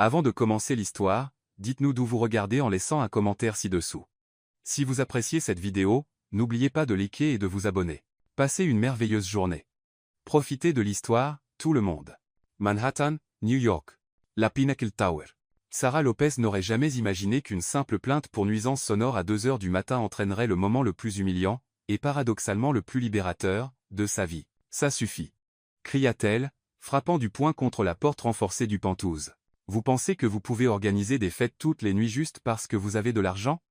Avant de commencer l'histoire, dites-nous d'où vous regardez en laissant un commentaire ci-dessous. Si vous appréciez cette vidéo, n'oubliez pas de liker et de vous abonner. Passez une merveilleuse journée. Profitez de l'histoire, tout le monde. Manhattan, New York. La Pinnacle Tower. Sarah Lopez n'aurait jamais imaginé qu'une simple plainte pour nuisance sonore à 2 heures du matin entraînerait le moment le plus humiliant, et paradoxalement le plus libérateur, de sa vie. Ça suffit. Cria-t-elle, frappant du poing contre la porte renforcée du penthouse. Vous pensez que vous pouvez organiser des fêtes toutes les nuits juste parce que vous avez de l'argent?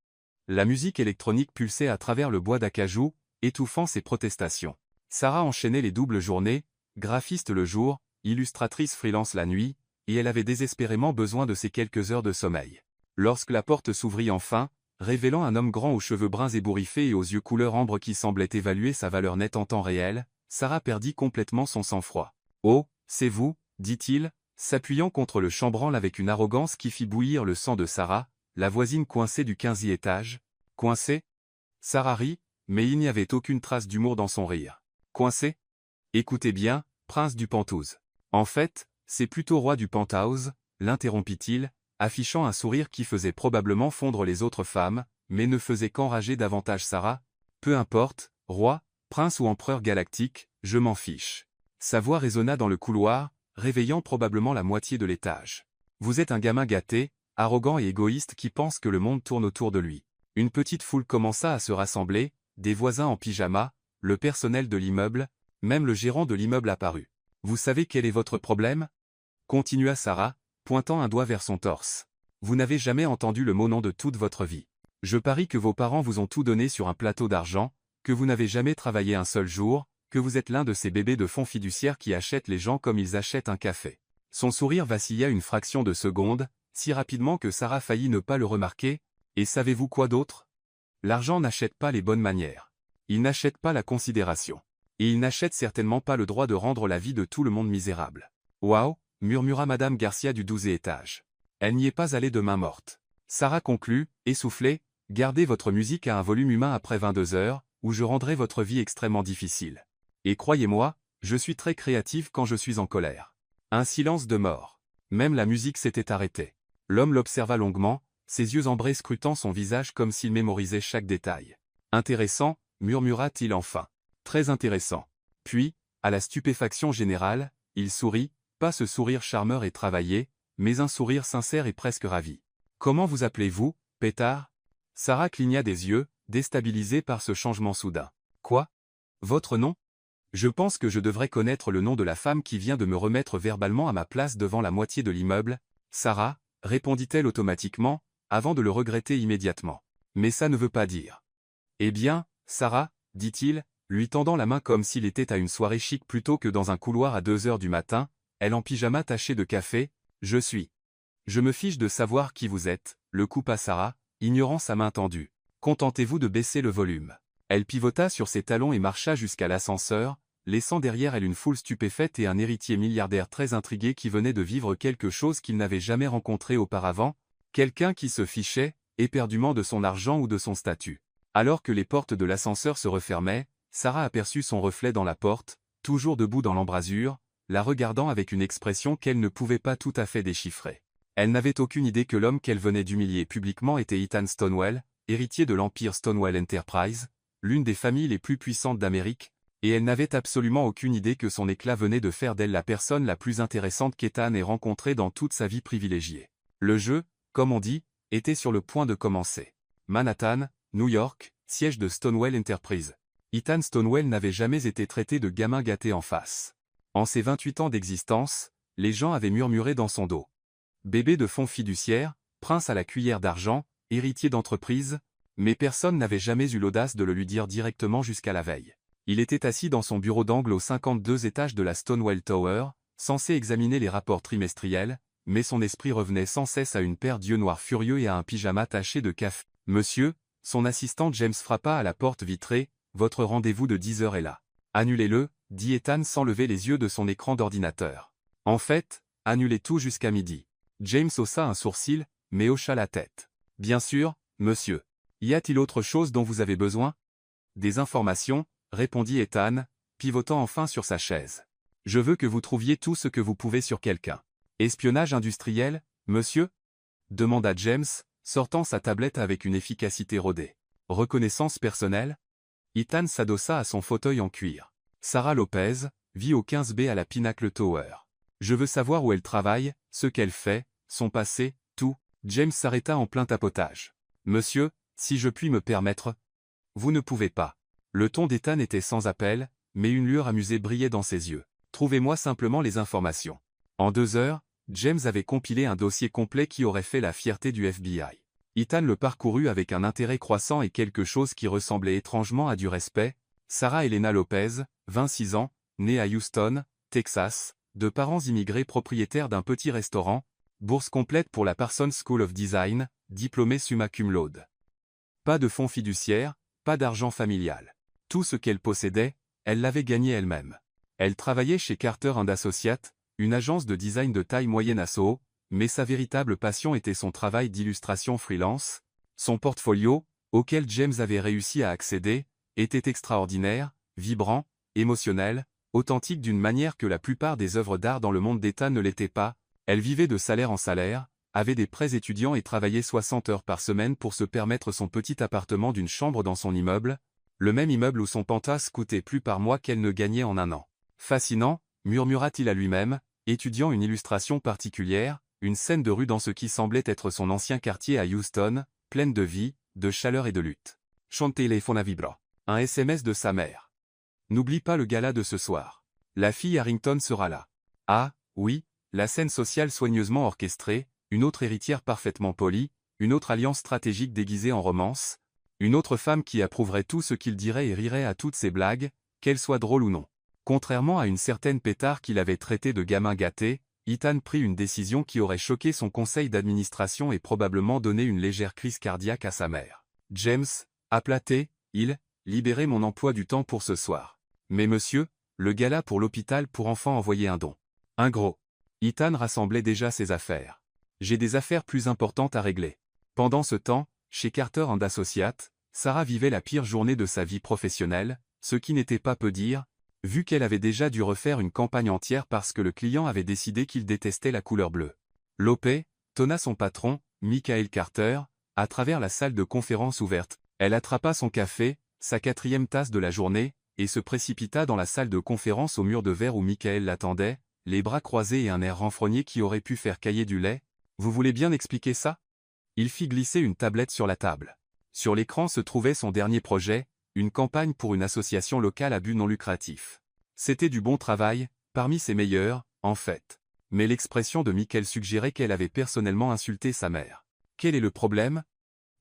La musique électronique pulsait à travers le bois d'acajou, étouffant ses protestations. Sarah enchaînait les doubles journées, graphiste le jour, illustratrice freelance la nuit, et elle avait désespérément besoin de ces quelques heures de sommeil. Lorsque la porte s'ouvrit enfin, révélant un homme grand aux cheveux bruns ébouriffés et aux yeux couleur ambre qui semblait évaluer sa valeur nette en temps réel, Sarah perdit complètement son sang-froid. « Oh, c'est vous » dit-il, s'appuyant contre le chambranle avec une arrogance qui fit bouillir le sang de Sarah, la voisine coincée du 15e étage. « Coincée ?» Sarah rit, mais il n'y avait aucune trace d'humour dans son rire. « Coincée ?» Écoutez bien, prince du penthouse. En fait, c'est plutôt roi du penthouse, l'interrompit-il, affichant un sourire qui faisait probablement fondre les autres femmes, mais ne faisait qu'enrager davantage Sarah. Peu importe, roi, prince ou empereur galactique, je m'en fiche. Sa voix résonna dans le couloir, réveillant probablement la moitié de l'étage. Vous êtes un gamin gâté, arrogant et égoïste qui pense que le monde tourne autour de lui. Une petite foule commença à se rassembler, des voisins en pyjama, le personnel de l'immeuble, même le gérant de l'immeuble apparut. Vous savez quel est votre problème? Continua Sarah, pointant un doigt vers son torse. Vous n'avez jamais entendu le mot nom de toute votre vie. Je parie que vos parents vous ont tout donné sur un plateau d'argent, que vous n'avez jamais travaillé un seul jour, que vous êtes l'un de ces bébés de fonds fiduciaires qui achètent les gens comme ils achètent un café. Son sourire vacilla une fraction de seconde, si rapidement que Sarah faillit ne pas le remarquer. Et savez-vous quoi d'autre? L'argent n'achète pas les bonnes manières. Il n'achète pas la considération. Et il n'achète certainement pas le droit de rendre la vie de tout le monde misérable. Waouh, murmura Madame Garcia du 12e étage. Elle n'y est pas allée de main morte. Sarah conclut, essoufflée, gardez votre musique à un volume humain après 22 heures, ou je rendrai votre vie extrêmement difficile. Et croyez-moi, je suis très créative quand je suis en colère. Un silence de mort. Même la musique s'était arrêtée. L'homme l'observa longuement, ses yeux ambrés scrutant son visage comme s'il mémorisait chaque détail. Intéressant, murmura-t-il enfin. Très intéressant. Puis, à la stupéfaction générale, il sourit, pas ce sourire charmeur et travaillé, mais un sourire sincère et presque ravi. Comment vous appelez-vous, pétard? Sarah cligna des yeux, déstabilisée par ce changement soudain. Quoi? Votre nom? Je pense que je devrais connaître le nom de la femme qui vient de me remettre verbalement à ma place devant la moitié de l'immeuble. Sarah, répondit-elle automatiquement, avant de le regretter immédiatement. Mais ça ne veut pas dire. Eh bien, Sarah, dit-il, lui tendant la main comme s'il était à une soirée chic plutôt que dans un couloir à 2 heures du matin, elle en pyjama taché de café, je suis. Je me fiche de savoir qui vous êtes, le coupa Sarah, ignorant sa main tendue. Contentez-vous de baisser le volume. Elle pivota sur ses talons et marcha jusqu'à l'ascenseur, laissant derrière elle une foule stupéfaite et un héritier milliardaire très intrigué qui venait de vivre quelque chose qu'il n'avait jamais rencontré auparavant, quelqu'un qui se fichait, éperdument de son argent ou de son statut. Alors que les portes de l'ascenseur se refermaient, Sarah aperçut son reflet dans la porte, toujours debout dans l'embrasure, la regardant avec une expression qu'elle ne pouvait pas tout à fait déchiffrer. Elle n'avait aucune idée que l'homme qu'elle venait d'humilier publiquement était Ethan Stonewell, héritier de l'empire Stonewell Enterprise, l'une des familles les plus puissantes d'Amérique, et elle n'avait absolument aucune idée que son éclat venait de faire d'elle la personne la plus intéressante qu'Ethan ait rencontrée dans toute sa vie privilégiée. Le jeu, comme on dit, était sur le point de commencer. Manhattan, New York, siège de Stonewell Enterprise. Ethan Stonewell n'avait jamais été traité de gamin gâté en face. En ses 28 ans d'existence, les gens avaient murmuré dans son dos. Bébé de fonds fiduciaires, prince à la cuillère d'argent, héritier d'entreprise, mais personne n'avait jamais eu l'audace de le lui dire directement jusqu'à la veille. Il était assis dans son bureau d'angle au 52 étage de la Stonewell Tower, censé examiner les rapports trimestriels, mais son esprit revenait sans cesse à une paire d'yeux noirs furieux et à un pyjama taché de café. « Monsieur », son assistant James frappa à la porte vitrée, « votre rendez-vous de 10 heures est là. » « Annulez-le », dit Ethan sans lever les yeux de son écran d'ordinateur. « En fait, annulez tout jusqu'à midi. » James haussa un sourcil, mais hocha la tête. « Bien sûr, monsieur. Y a-t-il autre chose dont vous avez besoin? » « Des informations, » répondit Ethan, pivotant enfin sur sa chaise. « Je veux que vous trouviez tout ce que vous pouvez sur quelqu'un. » « Espionnage industriel, Monsieur? Demanda James, sortant sa tablette avec une efficacité rodée. Reconnaissance personnelle? Ethan s'adossa à son fauteuil en cuir. Sarah Lopez vit au 15B à la Pinnacle Tower. Je veux savoir où elle travaille, ce qu'elle fait, son passé, tout. James s'arrêta en plein tapotage. Monsieur, si je puis me permettre. Vous ne pouvez pas. Le ton d'Ethan était sans appel, mais une lueur amusée brillait dans ses yeux. Trouvez-moi simplement les informations. En 2 heures, James avait compilé un dossier complet qui aurait fait la fierté du FBI. Ethan le parcourut avec un intérêt croissant et quelque chose qui ressemblait étrangement à du respect. Sarah Elena Lopez, 26 ans, née à Houston, Texas, de parents immigrés propriétaires d'un petit restaurant, bourse complète pour la Parsons School of Design, diplômée summa cum laude. Pas de fonds fiduciaires, pas d'argent familial. Tout ce qu'elle possédait, elle l'avait gagné elle-même. Elle travaillait chez Carter & Associates, une agence de design de taille moyenne à Soho, mais sa véritable passion était son travail d'illustration freelance. Son portfolio, auquel James avait réussi à accéder, était extraordinaire, vibrant, émotionnel, authentique d'une manière que la plupart des œuvres d'art dans le monde d'État ne l'étaient pas. Elle vivait de salaire en salaire, avait des prêts étudiants et travaillait 60 heures par semaine pour se permettre son petit appartement d'une chambre dans son immeuble, le même immeuble où son penthouse coûtait plus par mois qu'elle ne gagnait en un an. Fascinant, murmura-t-il à lui-même, étudiant une illustration particulière, une scène de rue dans ce qui semblait être son ancien quartier à Houston, pleine de vie, de chaleur et de lutte. Chante téléphone vibra. Un SMS de sa mère. N'oublie pas le gala de ce soir. La fille Harrington sera là. Ah, oui, la scène sociale soigneusement orchestrée, une autre héritière parfaitement polie, une autre alliance stratégique déguisée en romance, une autre femme qui approuverait tout ce qu'il dirait et rirait à toutes ses blagues, qu'elles soient drôles ou non. Contrairement à une certaine pétard qu'il avait traité de gamin gâté, Ethan prit une décision qui aurait choqué son conseil d'administration et probablement donné une légère crise cardiaque à sa mère. James, aplaté, libérait mon emploi du temps pour ce soir. Mais monsieur, le gala pour l'hôpital pour enfants envoyait un don. Un gros. Ethan rassemblait déjà ses affaires. J'ai des affaires plus importantes à régler. Pendant ce temps, chez Carter & Associates, Sarah vivait la pire journée de sa vie professionnelle, ce qui n'était pas peu dire, vu qu'elle avait déjà dû refaire une campagne entière parce que le client avait décidé qu'il détestait la couleur bleue. Lopez, tonna son patron, Michael Carter, à travers la salle de conférence ouverte. Elle attrapa son café, sa 4e tasse de la journée, et se précipita dans la salle de conférence au mur de verre où Michael l'attendait, les bras croisés et un air renfrogné qui aurait pu faire cailler du lait. Vous voulez bien expliquer ça? Il fit glisser une tablette sur la table. Sur l'écran se trouvait son dernier projet, une campagne pour une association locale à but non lucratif. C'était du bon travail, parmi ses meilleurs, en fait. Mais l'expression de Michael suggérait qu'elle avait personnellement insulté sa mère. Quel est le problème?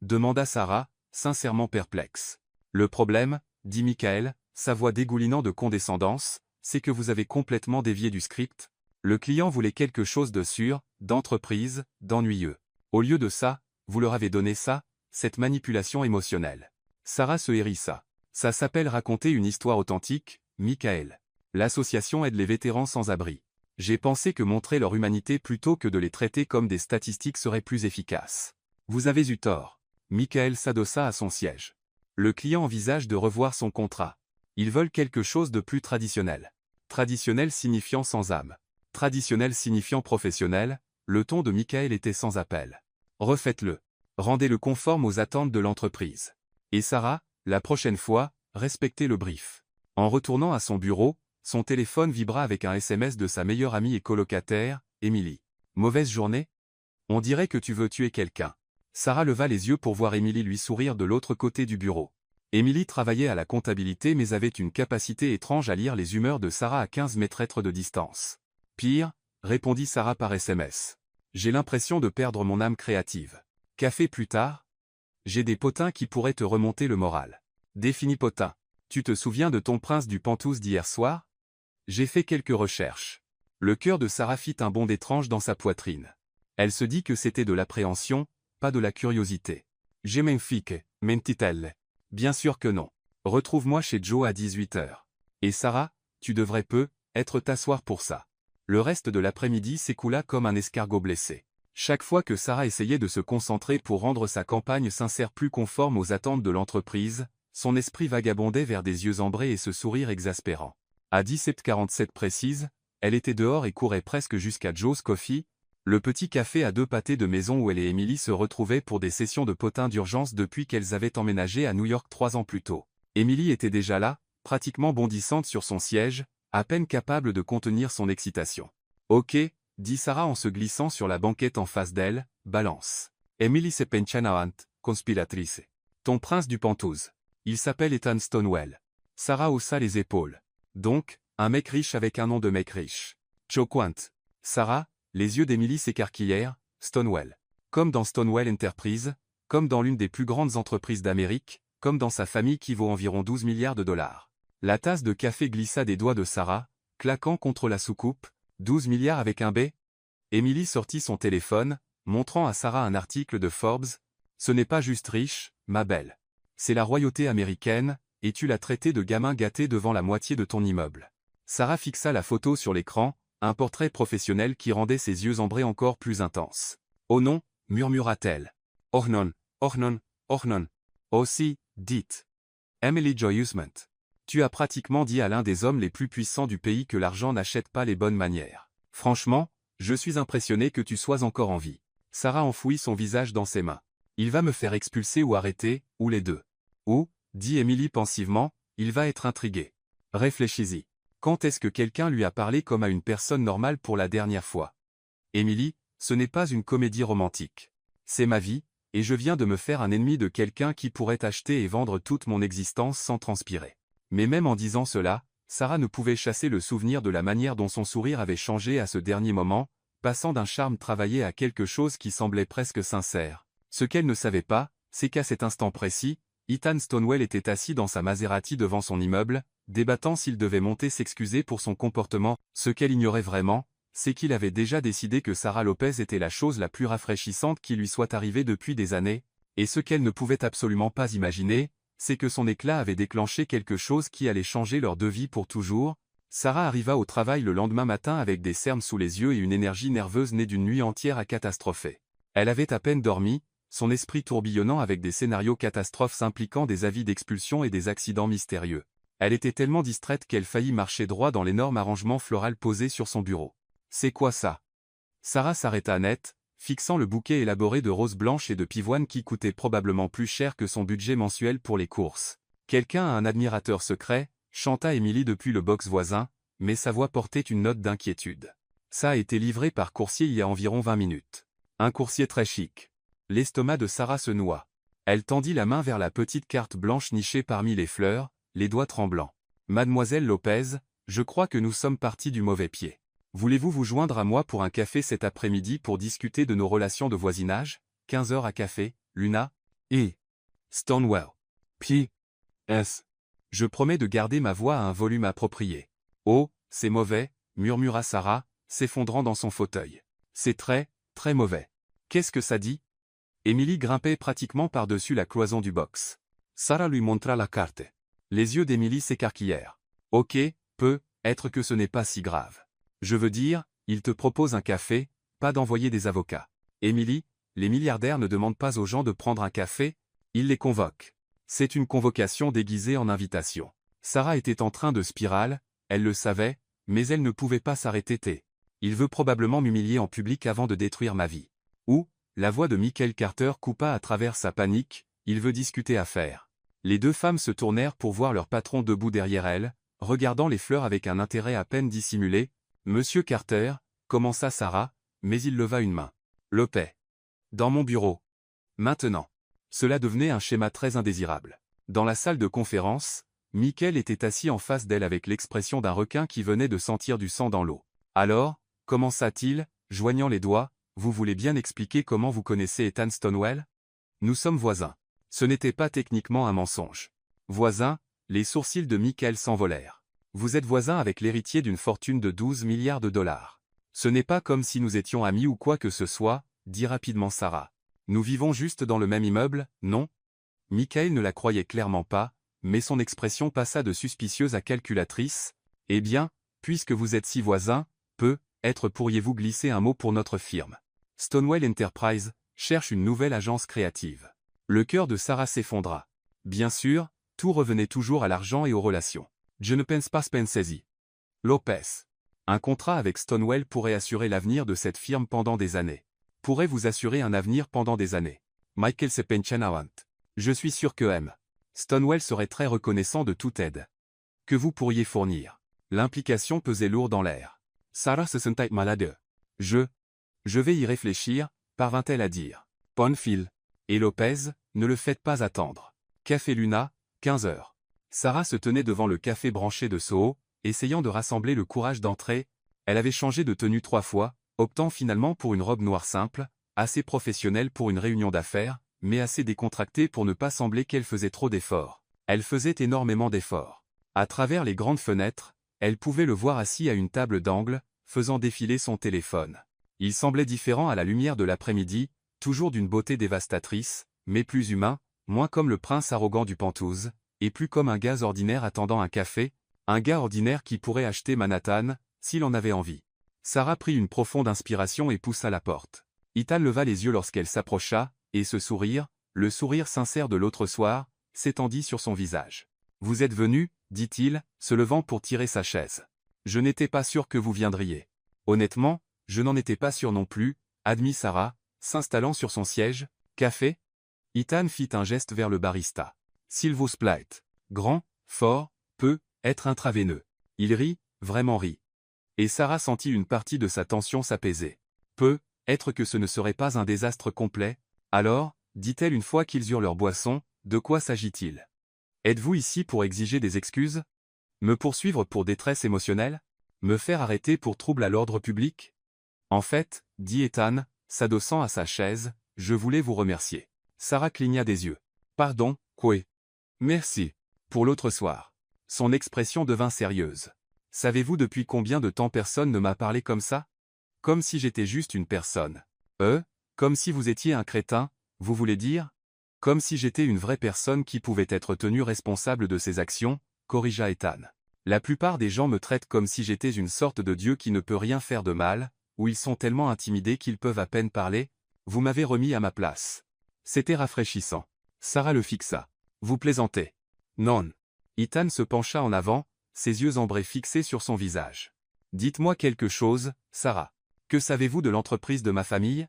Demanda Sarah, sincèrement perplexe. Le problème, dit Michael, sa voix dégoulinant de condescendance, c'est que vous avez complètement dévié du script. Le client voulait quelque chose de sûr, d'entreprise, d'ennuyeux. Au lieu de ça, vous leur avez donné ça, cette manipulation émotionnelle. Sarah se hérissa. Ça s'appelle raconter une histoire authentique, Michael. L'association aide les vétérans sans abri. J'ai pensé que montrer leur humanité plutôt que de les traiter comme des statistiques serait plus efficace. Vous avez eu tort. Michael s'adossa à son siège. Le client envisage de revoir son contrat. Ils veulent quelque chose de plus traditionnel. Traditionnel signifiant sans âme. Traditionnel signifiant professionnel, le ton de Michael était sans appel. Refaites-le. Rendez-le conforme aux attentes de l'entreprise. Et Sarah, la prochaine fois, respectez le brief. En retournant à son bureau, son téléphone vibra avec un SMS de sa meilleure amie et colocataire, Emily. Mauvaise journée? On dirait que tu veux tuer quelqu'un. Sarah leva les yeux pour voir Emily lui sourire de l'autre côté du bureau. Emily travaillait à la comptabilité mais avait une capacité étrange à lire les humeurs de Sarah à 15 mètres de distance. Pire, répondit Sarah par SMS. J'ai l'impression de perdre mon âme créative. Café plus tard? J'ai des potins qui pourraient te remonter le moral. Définis potin. Tu te souviens de ton prince du Penthouse d'hier soir? J'ai fait quelques recherches. Le cœur de Sarah fit un bond étrange dans sa poitrine. Elle se dit que c'était de l'appréhension, pas de la curiosité. J'ai même fique, mentit-elle. Bien sûr que non. Retrouve-moi chez Joe à 18 h. Et Sarah, tu devrais être t'asseoir pour ça. Le reste de l'après-midi s'écoula comme un escargot blessé. Chaque fois que Sarah essayait de se concentrer pour rendre sa campagne sincère plus conforme aux attentes de l'entreprise, son esprit vagabondait vers des yeux ambrés et ce sourire exaspérant. À 17h47 précise, elle était dehors et courait presque jusqu'à Joe's Coffee, Le petit café à 2 pâtés de maison où elle et Emily se retrouvaient pour des sessions de potin d'urgence depuis qu'elles avaient emménagé à New York 3 ans plus tôt. Emily était déjà là, pratiquement bondissante sur son siège, à peine capable de contenir son excitation. « Ok », dit Sarah en se glissant sur la banquette en face d'elle, « balance. Emily se penchanaant, conspiratrice. Ton prince du Penthouse. Il s'appelle Ethan Stonewell. » Sarah haussa les épaules. « Donc, un mec riche avec un nom de mec riche. Choquant. » Sarah, les yeux d'Emily s'écarquillèrent, « Stonewell. Comme dans Stonewell Enterprise, comme dans l'une des plus grandes entreprises d'Amérique, comme dans sa famille qui vaut environ 12 milliards de dollars. » La tasse de café glissa des doigts de Sarah, claquant contre la soucoupe. « 12 milliards avec un B ?» Emily sortit son téléphone, montrant à Sarah un article de Forbes. « Ce n'est pas juste riche, ma belle. C'est la royauté américaine, et tu l'as traité de gamin gâté devant la moitié de ton immeuble. » Sarah fixa la photo sur l'écran, un portrait professionnel qui rendait ses yeux ambrés encore plus intenses. « Oh non » murmura-t-elle. « Oh non, oh non, oh non. Oh si, dites. Emily Joyousment. Tu as pratiquement dit à l'un des hommes les plus puissants du pays que l'argent n'achète pas les bonnes manières. Franchement, je suis impressionné que tu sois encore en vie. » Sarah enfouit son visage dans ses mains. « Il va me faire expulser ou arrêter, ou les deux. » « Ou, dit Emily pensivement, il va être intrigué. Réfléchis-y. Quand est-ce que quelqu'un lui a parlé comme à une personne normale pour la dernière fois? Emily, ce n'est pas une comédie romantique. C'est ma vie, et je viens de me faire un ennemi de quelqu'un qui pourrait acheter et vendre toute mon existence sans transpirer. » Mais même en disant cela, Sarah ne pouvait chasser le souvenir de la manière dont son sourire avait changé à ce dernier moment, passant d'un charme travaillé à quelque chose qui semblait presque sincère. Ce qu'elle ne savait pas, c'est qu'à cet instant précis, Ethan Stonewell était assis dans sa Maserati devant son immeuble, débattant s'il devait monter s'excuser pour son comportement. Ce qu'elle ignorait vraiment, c'est qu'il avait déjà décidé que Sarah Lopez était la chose la plus rafraîchissante qui lui soit arrivée depuis des années, et ce qu'elle ne pouvait absolument pas imaginer, c'est que son éclat avait déclenché quelque chose qui allait changer leur deux vies pour toujours. Sarah arriva au travail le lendemain matin avec des cernes sous les yeux et une énergie nerveuse née d'une nuit entière à catastropher. Elle avait à peine dormi, son esprit tourbillonnant avec des scénarios catastrophes impliquant des avis d'expulsion et des accidents mystérieux. Elle était tellement distraite qu'elle faillit marcher droit dans l'énorme arrangement floral posé sur son bureau. « C'est quoi ça ?» Sarah s'arrêta net, fixant le bouquet élaboré de roses blanches et de pivoine qui coûtait probablement plus cher que son budget mensuel pour les courses. « Quelqu'un a un admirateur secret ?» chanta Emily depuis le box voisin, mais sa voix portait une note d'inquiétude. « Ça a été livré par coursier il y a environ 20 minutes. Un coursier très chic. » L'estomac de Sarah se noua. Elle tendit la main vers la petite carte blanche nichée parmi les fleurs, les doigts tremblants. « Mademoiselle Lopez, je crois que nous sommes partis du mauvais pied. Voulez-vous vous joindre à moi pour un café cet après-midi pour discuter de nos relations de voisinage? 15 heures à café, Luna et Stonewell. P.S. Je promets de garder ma voix à un volume approprié. » « Oh, c'est mauvais, » murmura Sarah, s'effondrant dans son fauteuil. « C'est très, très mauvais. Qu'est-ce que ça dit ?» Emily grimpait pratiquement par-dessus la cloison du box. Sarah lui montra la carte. Les yeux d'Emily s'écarquillèrent. « Ok, peut-être que ce n'est pas si grave. Je veux dire, il te propose un café, pas d'envoyer des avocats. Emily, les milliardaires ne demandent pas aux gens de prendre un café, ils les convoquent. C'est une convocation déguisée en invitation. » Sarah était en train de spirale, elle le savait, mais elle ne pouvait pas s'arrêter. « Il veut probablement m'humilier en public avant de détruire ma vie. » Ou, la voix de Michael Carter coupa à travers sa panique, « Il veut discuter affaires. » Les deux femmes se tournèrent pour voir leur patron debout derrière elles, regardant les fleurs avec un intérêt à peine dissimulé. « Monsieur Carter » commença Sarah, mais il leva une main. « Lopez. Dans mon bureau. Maintenant. » Cela devenait un schéma très indésirable. Dans la salle de conférence, Michael était assis en face d'elle avec l'expression d'un requin qui venait de sentir du sang dans l'eau. « Alors, commença-t-il, joignant les doigts, vous voulez bien expliquer comment vous connaissez Ethan Stonewell? Nous sommes voisins. » Ce n'était pas techniquement un mensonge. Voisins, les sourcils de Michael s'envolèrent. Vous êtes voisin avec l'héritier d'une fortune de 12 milliards de dollars. Ce n'est pas comme si nous étions amis ou quoi que ce soit, dit rapidement Sarah. Nous vivons juste dans le même immeuble, non? Michael ne la croyait clairement pas, mais son expression passa de suspicieuse à calculatrice. Eh bien, puisque vous êtes si voisins, peut-être pourriez-vous glisser un mot pour notre firme. Stonewell Enterprise cherche une nouvelle agence créative. Le cœur de Sarah s'effondra. Bien sûr, tout revenait toujours à l'argent et aux relations. Je ne pense pas Spencer. Lopez. Un contrat avec Stonewall pourrait assurer l'avenir de cette firme pendant des années. Pourrait vous assurer un avenir pendant des années. Michael Sepenchenawant. Je suis sûr que M. Stonewall serait très reconnaissant de toute aide que vous pourriez fournir. L'implication pesait lourd dans l'air. Sarah se sentait malade. Je vais y réfléchir, parvint-elle à dire. Ponfil. Et Lopez, ne le faites pas attendre. Café Luna, 15 heures. Sarah se tenait devant le café branché de Soho, essayant de rassembler le courage d'entrer. Elle avait changé de tenue 3 fois, optant finalement pour une robe noire simple, assez professionnelle pour une réunion d'affaires, mais assez décontractée pour ne pas sembler qu'elle faisait trop d'efforts. Elle faisait énormément d'efforts. À travers les grandes fenêtres, elle pouvait le voir assis à une table d'angle, faisant défiler son téléphone. Il semblait différent à la lumière de l'après-midi, toujours d'une beauté dévastatrice, mais plus humain, moins comme le prince arrogant du Penthouse, et plus comme un gars ordinaire attendant un café, un gars ordinaire qui pourrait acheter Manhattan, s'il en avait envie. Sarah prit une profonde inspiration et poussa la porte. Ethan leva les yeux lorsqu'elle s'approcha, et ce sourire, le sourire sincère de l'autre soir, s'étendit sur son visage. « Vous êtes venu ?» dit-il, se levant pour tirer sa chaise. « Je n'étais pas sûr que vous viendriez. »« Honnêtement, je n'en étais pas sûr non plus, » admit Sarah, s'installant sur son siège. « Café ?» Ethan fit un geste vers le barista. « S'il vous plaît. » Grand, fort, peut, être intraveineux. Il rit, vraiment rit. Et Sarah sentit une partie de sa tension s'apaiser. Peut, être que ce ne serait pas un désastre complet. Alors, dit-elle une fois qu'ils eurent leur boisson, de quoi s'agit-il? Êtes-vous ici pour exiger des excuses? Me poursuivre pour détresse émotionnelle? Me faire arrêter pour trouble à l'ordre public? En fait, dit Ethan, s'adossant à sa chaise, je voulais vous remercier. Sarah cligna des yeux. Pardon, quoi? Merci. Pour l'autre soir. Son expression devint sérieuse. Savez-vous depuis combien de temps personne ne m'a parlé comme ça? Comme si j'étais juste une personne. Comme si vous étiez un crétin, vous voulez dire? Comme si j'étais une vraie personne qui pouvait être tenue responsable de ses actions, corrigea Ethan. La plupart des gens me traitent comme si j'étais une sorte de dieu qui ne peut rien faire de mal, ou ils sont tellement intimidés qu'ils peuvent à peine parler. Vous m'avez remis à ma place. C'était rafraîchissant. Sarah le fixa. Vous plaisantez. Non. Ethan se pencha en avant, ses yeux ambrés fixés sur son visage. Dites-moi quelque chose, Sarah. Que savez-vous de l'entreprise de ma famille?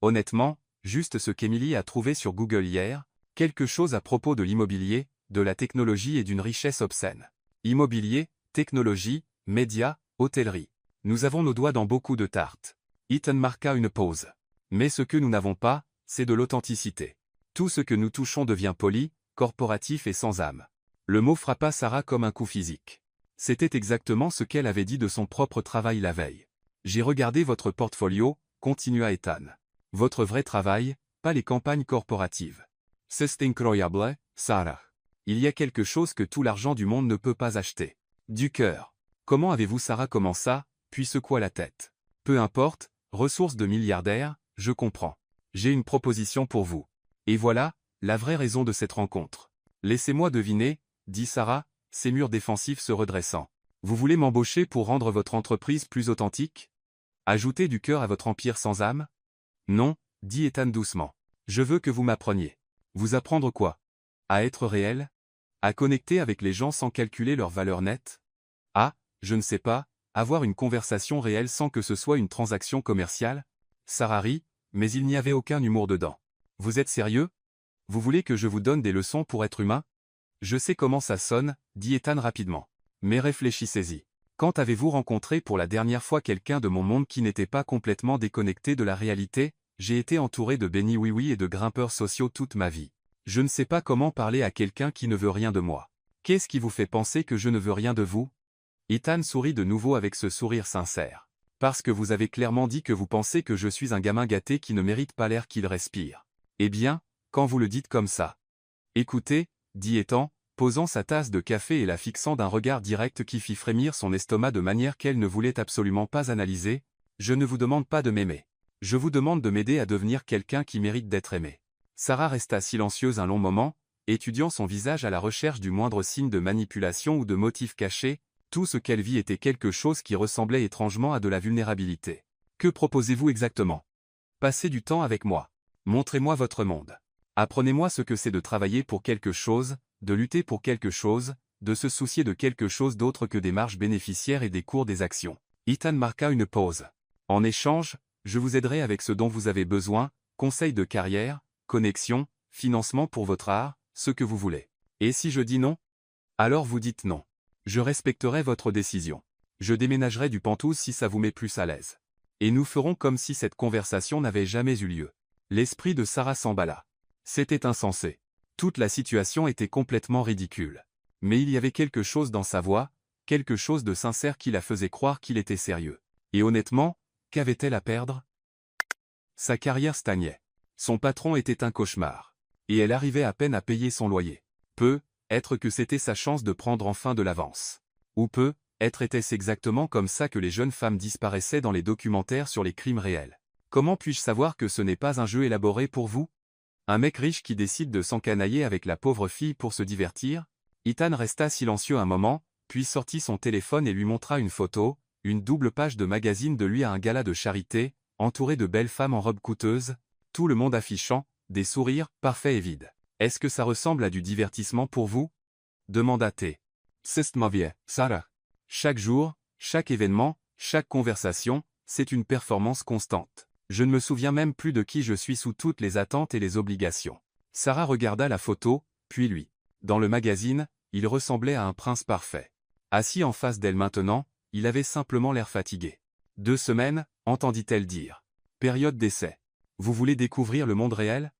Honnêtement, juste ce qu'Emily a trouvé sur Google hier, quelque chose à propos de l'immobilier, de la technologie et d'une richesse obscène. Immobilier, technologie, médias, hôtellerie. Nous avons nos doigts dans beaucoup de tartes. Ethan marqua une pause. Mais ce que nous n'avons pas, c'est de l'authenticité. Tout ce que nous touchons devient poli, corporatif et sans âme. Le mot frappa Sarah comme un coup physique. C'était exactement ce qu'elle avait dit de son propre travail la veille. J'ai regardé votre portfolio, continua Ethan. Votre vrai travail, pas les campagnes corporatives. C'est incroyable, Sarah. Il y a quelque chose que tout l'argent du monde ne peut pas acheter. Du cœur. Comment avez-vous Sarah comment ça, puis secoua la tête. Peu importe, ressources de milliardaires, je comprends. J'ai une proposition pour vous. Et voilà, la vraie raison de cette rencontre. Laissez-moi deviner, dit Sarah, ses murs défensifs se redressant. Vous voulez m'embaucher pour rendre votre entreprise plus authentique? Ajouter du cœur à votre empire sans âme? Non, dit Ethan doucement. Je veux que vous m'appreniez. Vous apprendre quoi? À être réel? À connecter avec les gens sans calculer leur valeur nette? Ah, je ne sais pas, avoir une conversation réelle sans que ce soit une transaction commerciale? Sarah rit, mais il n'y avait aucun humour dedans. Vous êtes sérieux? Vous voulez que je vous donne des leçons pour être humain? Je sais comment ça sonne, dit Ethan rapidement. Mais réfléchissez-y. Quand avez-vous rencontré pour la dernière fois quelqu'un de mon monde qui n'était pas complètement déconnecté de la réalité? J'ai été entouré de bénis oui-oui et de grimpeurs sociaux toute ma vie. Je ne sais pas comment parler à quelqu'un qui ne veut rien de moi. Qu'est-ce qui vous fait penser que je ne veux rien de vous? Ethan sourit de nouveau avec ce sourire sincère. Parce que vous avez clairement dit que vous pensez que je suis un gamin gâté qui ne mérite pas l'air qu'il respire. Eh bien, quand vous le dites comme ça. Écoutez, dit Ethan, posant sa tasse de café et la fixant d'un regard direct qui fit frémir son estomac de manière qu'elle ne voulait absolument pas analyser, je ne vous demande pas de m'aimer. Je vous demande de m'aider à devenir quelqu'un qui mérite d'être aimé. Sarah resta silencieuse un long moment, étudiant son visage à la recherche du moindre signe de manipulation ou de motif caché. Tout ce qu'elle vit était quelque chose qui ressemblait étrangement à de la vulnérabilité. Que proposez-vous exactement? Passez du temps avec moi. Montrez-moi votre monde. Apprenez-moi ce que c'est de travailler pour quelque chose, de lutter pour quelque chose, de se soucier de quelque chose d'autre que des marges bénéficiaires et des cours des actions. Ethan marqua une pause. En échange, je vous aiderai avec ce dont vous avez besoin, conseils de carrière, connexion, financement pour votre art, ce que vous voulez. Et si je dis non? Alors vous dites non. Je respecterai votre décision. Je déménagerai du Penthouse si ça vous met plus à l'aise. Et nous ferons comme si cette conversation n'avait jamais eu lieu. L'esprit de Sarah s'emballa. C'était insensé. Toute la situation était complètement ridicule. Mais il y avait quelque chose dans sa voix, quelque chose de sincère qui la faisait croire qu'il était sérieux. Et honnêtement, qu'avait-elle à perdre? Sa carrière stagnait. Son patron était un cauchemar. Et elle arrivait à peine à payer son loyer. Peut-être que c'était sa chance de prendre enfin de l'avance. Ou peut-être était-ce exactement comme ça que les jeunes femmes disparaissaient dans les documentaires sur les crimes réels. Comment puis-je savoir que ce n'est pas un jeu élaboré pour vous? Un mec riche qui décide de s'encanailler avec la pauvre fille pour se divertir? Ethan resta silencieux un moment, puis sortit son téléphone et lui montra une photo, une double page de magazine de lui à un gala de charité, entouré de belles femmes en robes coûteuses, tout le monde affichant, des sourires, parfaits et vides. Est-ce que ça ressemble à du divertissement pour vous? Demanda T. C'est mauvais, Sarah. Chaque jour, chaque événement, chaque conversation, c'est une performance constante. Je ne me souviens même plus de qui je suis sous toutes les attentes et les obligations. Sarah regarda la photo, puis lui. Dans le magazine, il ressemblait à un prince parfait. Assis en face d'elle maintenant, il avait simplement l'air fatigué. 2 semaines, entendit-elle dire. Période d'essai. Vous voulez découvrir le monde réel?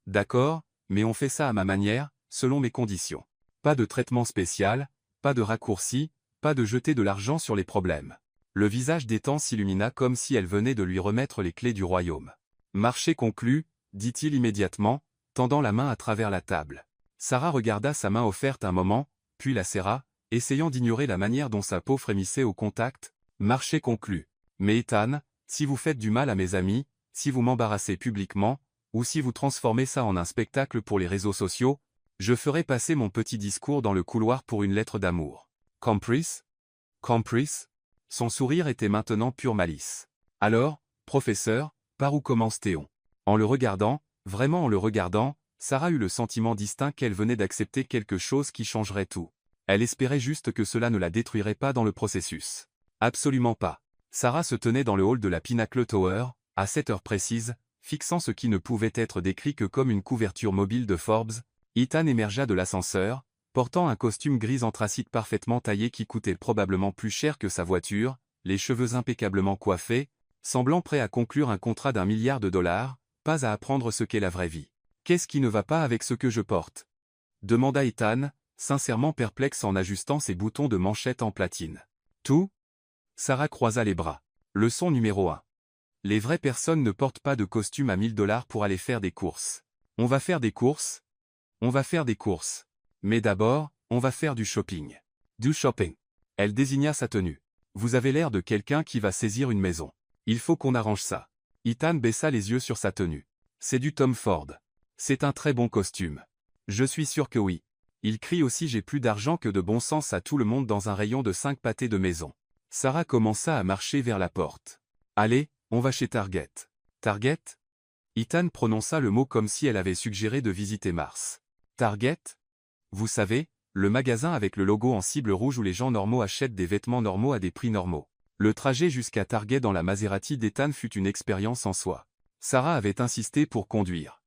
D'accord, mais on fait ça à ma manière, selon mes conditions. Pas de traitement spécial, pas de raccourci, pas de jeter de l'argent sur les problèmes. Le visage d'Ethan s'illumina comme si elle venait de lui remettre les clés du royaume. Marché conclu, dit-il immédiatement, tendant la main à travers la table. Sarah regarda sa main offerte un moment, puis la serra, essayant d'ignorer la manière dont sa peau frémissait au contact. Marché conclu. Mais Ethan, si vous faites du mal à mes amis, si vous m'embarrassez publiquement, ou si vous transformez ça en un spectacle pour les réseaux sociaux, je ferai passer mon petit discours dans le couloir pour une lettre d'amour. Compris? Compris? Son sourire était maintenant pure malice. Alors, professeur, par où commence-t-on? En le regardant, vraiment en le regardant, Sarah eut le sentiment distinct qu'elle venait d'accepter quelque chose qui changerait tout. Elle espérait juste que cela ne la détruirait pas dans le processus. Absolument pas. Sarah se tenait dans le hall de la Pinnacle Tower, à 7 heures précises, fixant ce qui ne pouvait être décrit que comme une couverture mobile de Forbes. Ethan émergea de l'ascenseur, portant un costume gris anthracite parfaitement taillé qui coûtait probablement plus cher que sa voiture, les cheveux impeccablement coiffés, semblant prêt à conclure un contrat d'1 milliard de dollars, pas à apprendre ce qu'est la vraie vie. Qu'est-ce qui ne va pas avec ce que je porte? Demanda Ethan, sincèrement perplexe en ajustant ses boutons de manchette en platine. Tout? Sarah croisa les bras. Leçon numéro 1. Les vraies personnes ne portent pas de costume à 1000 dollars pour aller faire des courses. On va faire des courses? On va faire des courses. Mais d'abord, on va faire du shopping. Du shopping. Elle désigna sa tenue. Vous avez l'air de quelqu'un qui va saisir une maison. Il faut qu'on arrange ça. Ethan baissa les yeux sur sa tenue. C'est du Tom Ford. C'est un très bon costume. Je suis sûr que oui. Il crie aussi j'ai plus d'argent que de bon sens à tout le monde dans un rayon de 5 pâtés de maison. Sarah commença à marcher vers la porte. Allez, on va chez Target. Target? Ethan prononça le mot comme si elle avait suggéré de visiter Mars. Target? Vous savez, le magasin avec le logo en cible rouge où les gens normaux achètent des vêtements normaux à des prix normaux. Le trajet jusqu'à Target dans la Maserati d'Ethan fut une expérience en soi. Sarah avait insisté pour conduire.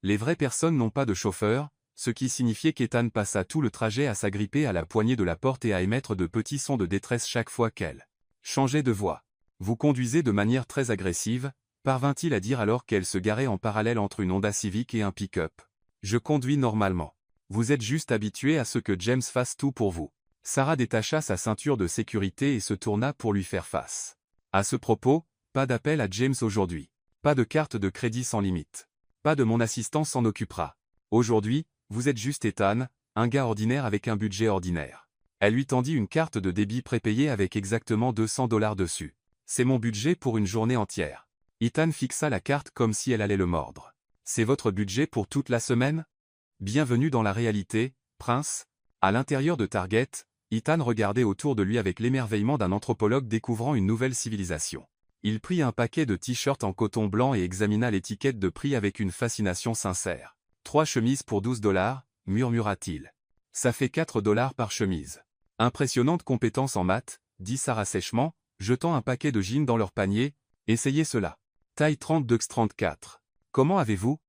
Les vraies personnes n'ont pas de chauffeur, ce qui signifiait qu'Ethan passa tout le trajet à s'agripper à la poignée de la porte et à émettre de petits sons de détresse chaque fois qu'elle changeait de voix. Vous conduisez de manière très agressive, parvint-il à dire alors qu'elle se garait en parallèle entre une Honda Civic et un pick-up. Je conduis normalement. Vous êtes juste habitué à ce que James fasse tout pour vous. Sarah détacha sa ceinture de sécurité et se tourna pour lui faire face. À ce propos, pas d'appel à James aujourd'hui. Pas de carte de crédit sans limite. Pas de mon assistant s'en occupera. Aujourd'hui, vous êtes juste Ethan, un gars ordinaire avec un budget ordinaire. Elle lui tendit une carte de débit prépayée avec exactement 200 dollars dessus. C'est mon budget pour une journée entière. Ethan fixa la carte comme si elle allait le mordre. C'est votre budget pour toute la semaine? Bienvenue dans la réalité, Prince. À l'intérieur de Target, Ethan regardait autour de lui avec l'émerveillement d'un anthropologue découvrant une nouvelle civilisation. Il prit un paquet de t-shirts en coton blanc et examina l'étiquette de prix avec une fascination sincère. 3 chemises pour 12 dollars, murmura-t-il. Ça fait 4 dollars par chemise. Impressionnante compétence en maths, dit Sarah sèchement, jetant un paquet de jeans dans leur panier. Essayez cela. Taille 32x34. Comment avez-vous?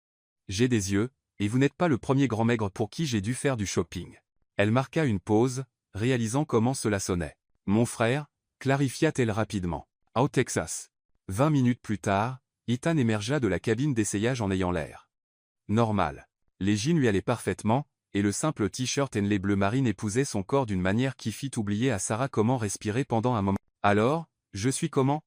J'ai des yeux, et vous n'êtes pas le premier grand maigre pour qui j'ai dû faire du shopping. Elle marqua une pause, réalisant comment cela sonnait. Mon frère, clarifia-t-elle rapidement. Au Texas. 20 minutes plus tard, Ethan émergea de la cabine d'essayage en ayant l'air normal. Les jeans lui allaient parfaitement, et le simple t-shirt henley bleu marine épousait son corps d'une manière qui fit oublier à Sarah comment respirer pendant un moment. Alors, je suis comment?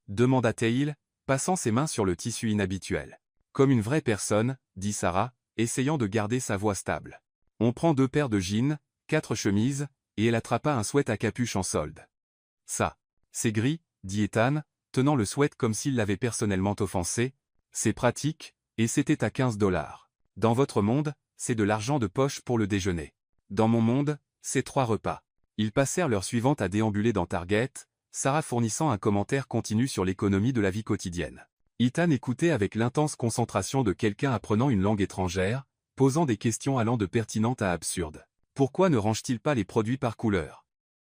Demanda-t-il, passant ses mains sur le tissu inhabituel. Comme une vraie personne, dit Sarah, essayant de garder sa voix stable. On prend 2 paires de jeans, 4 chemises, et elle attrapa un sweat à capuche en solde. Ça. C'est gris, dit Ethan, tenant le sweat comme s'il l'avait personnellement offensé. C'est pratique, et c'était à 15 $. Dans votre monde, c'est de l'argent de poche pour le déjeuner. Dans mon monde, c'est 3 repas. Ils passèrent l'heure suivante à déambuler dans Target, Sarah fournissant un commentaire continu sur l'économie de la vie quotidienne. Ethan écoutait avec l'intense concentration de quelqu'un apprenant une langue étrangère, posant des questions allant de pertinentes à absurdes. Pourquoi ne range-t-il pas les produits par couleur?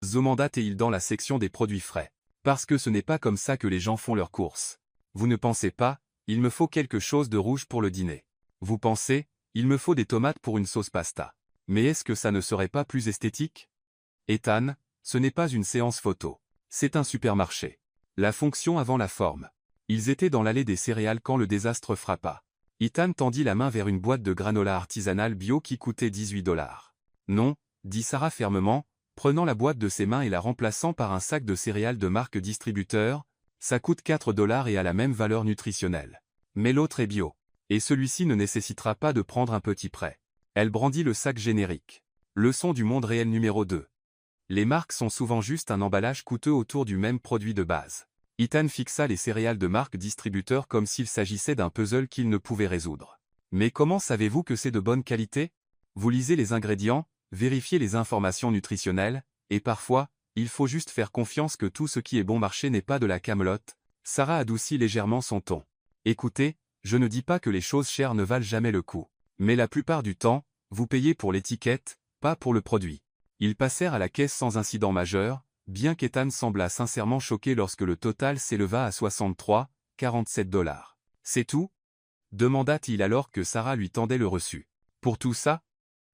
Demanda-t-il dans la section des produits frais. Parce que ce n'est pas comme ça que les gens font leurs courses. Vous ne pensez pas, il me faut quelque chose de rouge pour le dîner. Vous pensez, il me faut des tomates pour une sauce pasta. Mais est-ce que ça ne serait pas plus esthétique? Ethan, ce n'est pas une séance photo. C'est un supermarché. La fonction avant la forme. Ils étaient dans l'allée des céréales quand le désastre frappa. Ethan tendit la main vers une boîte de granola artisanale bio qui coûtait 18 $. Non, dit Sarah fermement, prenant la boîte de ses mains et la remplaçant par un sac de céréales de marque distributeur, ça coûte 4 $ et a la même valeur nutritionnelle. Mais l'autre est bio. Et celui-ci ne nécessitera pas de prendre un petit prêt. Elle brandit le sac générique. Leçon du monde réel numéro 2. Les marques sont souvent juste un emballage coûteux autour du même produit de base. Ethan fixa les céréales de marque distributeur comme s'il s'agissait d'un puzzle qu'il ne pouvait résoudre. Mais comment savez-vous que c'est de bonne qualité? Vous lisez les ingrédients, vérifiez les informations nutritionnelles, et parfois, il faut juste faire confiance que tout ce qui est bon marché n'est pas de la camelote. Sarah adoucit légèrement son ton. Écoutez, je ne dis pas que les choses chères ne valent jamais le coup. Mais la plupart du temps, vous payez pour l'étiquette, pas pour le produit. Ils passèrent à la caisse sans incident majeur, bien qu'Ethan sembla sincèrement choqué lorsque le total s'éleva à 63,47 $. C'est tout? Demanda-t-il alors que Sarah lui tendait le reçu. Pour tout ça?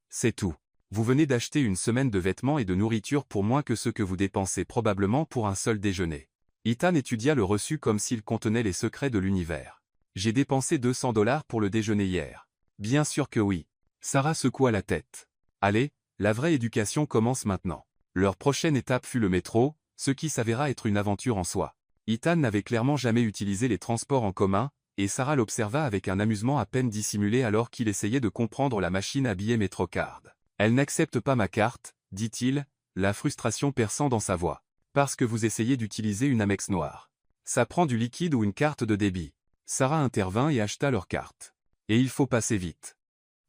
C'est tout. Vous venez d'acheter une semaine de vêtements et de nourriture pour moins que ce que vous dépensez probablement pour un seul déjeuner. Ethan étudia le reçu comme s'il contenait les secrets de l'univers. J'ai dépensé 200 $ pour le déjeuner hier. Bien sûr que oui. Sarah secoua la tête. Allez, la vraie éducation commence maintenant. Leur prochaine étape fut le métro, ce qui s'avéra être une aventure en soi. Ethan n'avait clairement jamais utilisé les transports en commun, et Sarah l'observa avec un amusement à peine dissimulé alors qu'il essayait de comprendre la machine à billets Metrocard. Elle n'accepte pas ma carte, dit-il, la frustration perçant dans sa voix. Parce que vous essayez d'utiliser une Amex noire. Ça prend du liquide ou une carte de débit. Sarah intervint et acheta leur carte. Et il faut passer vite.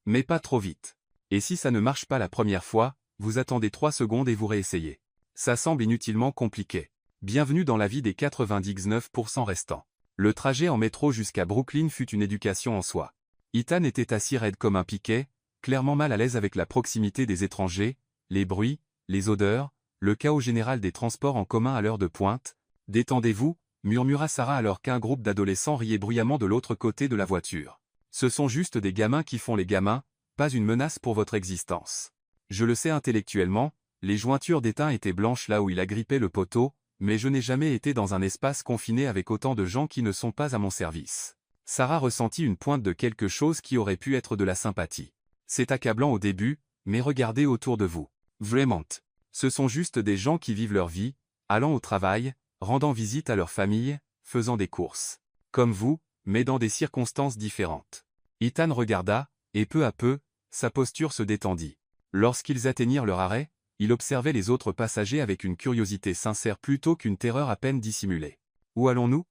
Mais pas trop vite. Et si ça ne marche pas la première fois, vous attendez 3 secondes et vous réessayez. Ça semble inutilement compliqué. Bienvenue dans la vie des 99% restants. Le trajet en métro jusqu'à Brooklyn fut une éducation en soi. Ethan était assis raide comme un piquet, clairement mal à l'aise avec la proximité des étrangers, les bruits, les odeurs, le chaos général des transports en commun à l'heure de pointe. Détendez-vous, murmura Sarah alors qu'un groupe d'adolescents riait bruyamment de l'autre côté de la voiture. Ce sont juste des gamins qui font les gamins, pas une menace pour votre existence. Je le sais intellectuellement, les jointures d'étain étaient blanches là où il agrippait le poteau, mais je n'ai jamais été dans un espace confiné avec autant de gens qui ne sont pas à mon service. Sarah ressentit une pointe de quelque chose qui aurait pu être de la sympathie. C'est accablant au début, mais regardez autour de vous. Vraiment. Ce sont juste des gens qui vivent leur vie, allant au travail, rendant visite à leur famille, faisant des courses. Comme vous, mais dans des circonstances différentes. Ethan regarda, et peu à peu, sa posture se détendit. Lorsqu'ils atteignirent leur arrêt, il observait les autres passagers avec une curiosité sincère plutôt qu'une terreur à peine dissimulée. « Où allons-nous »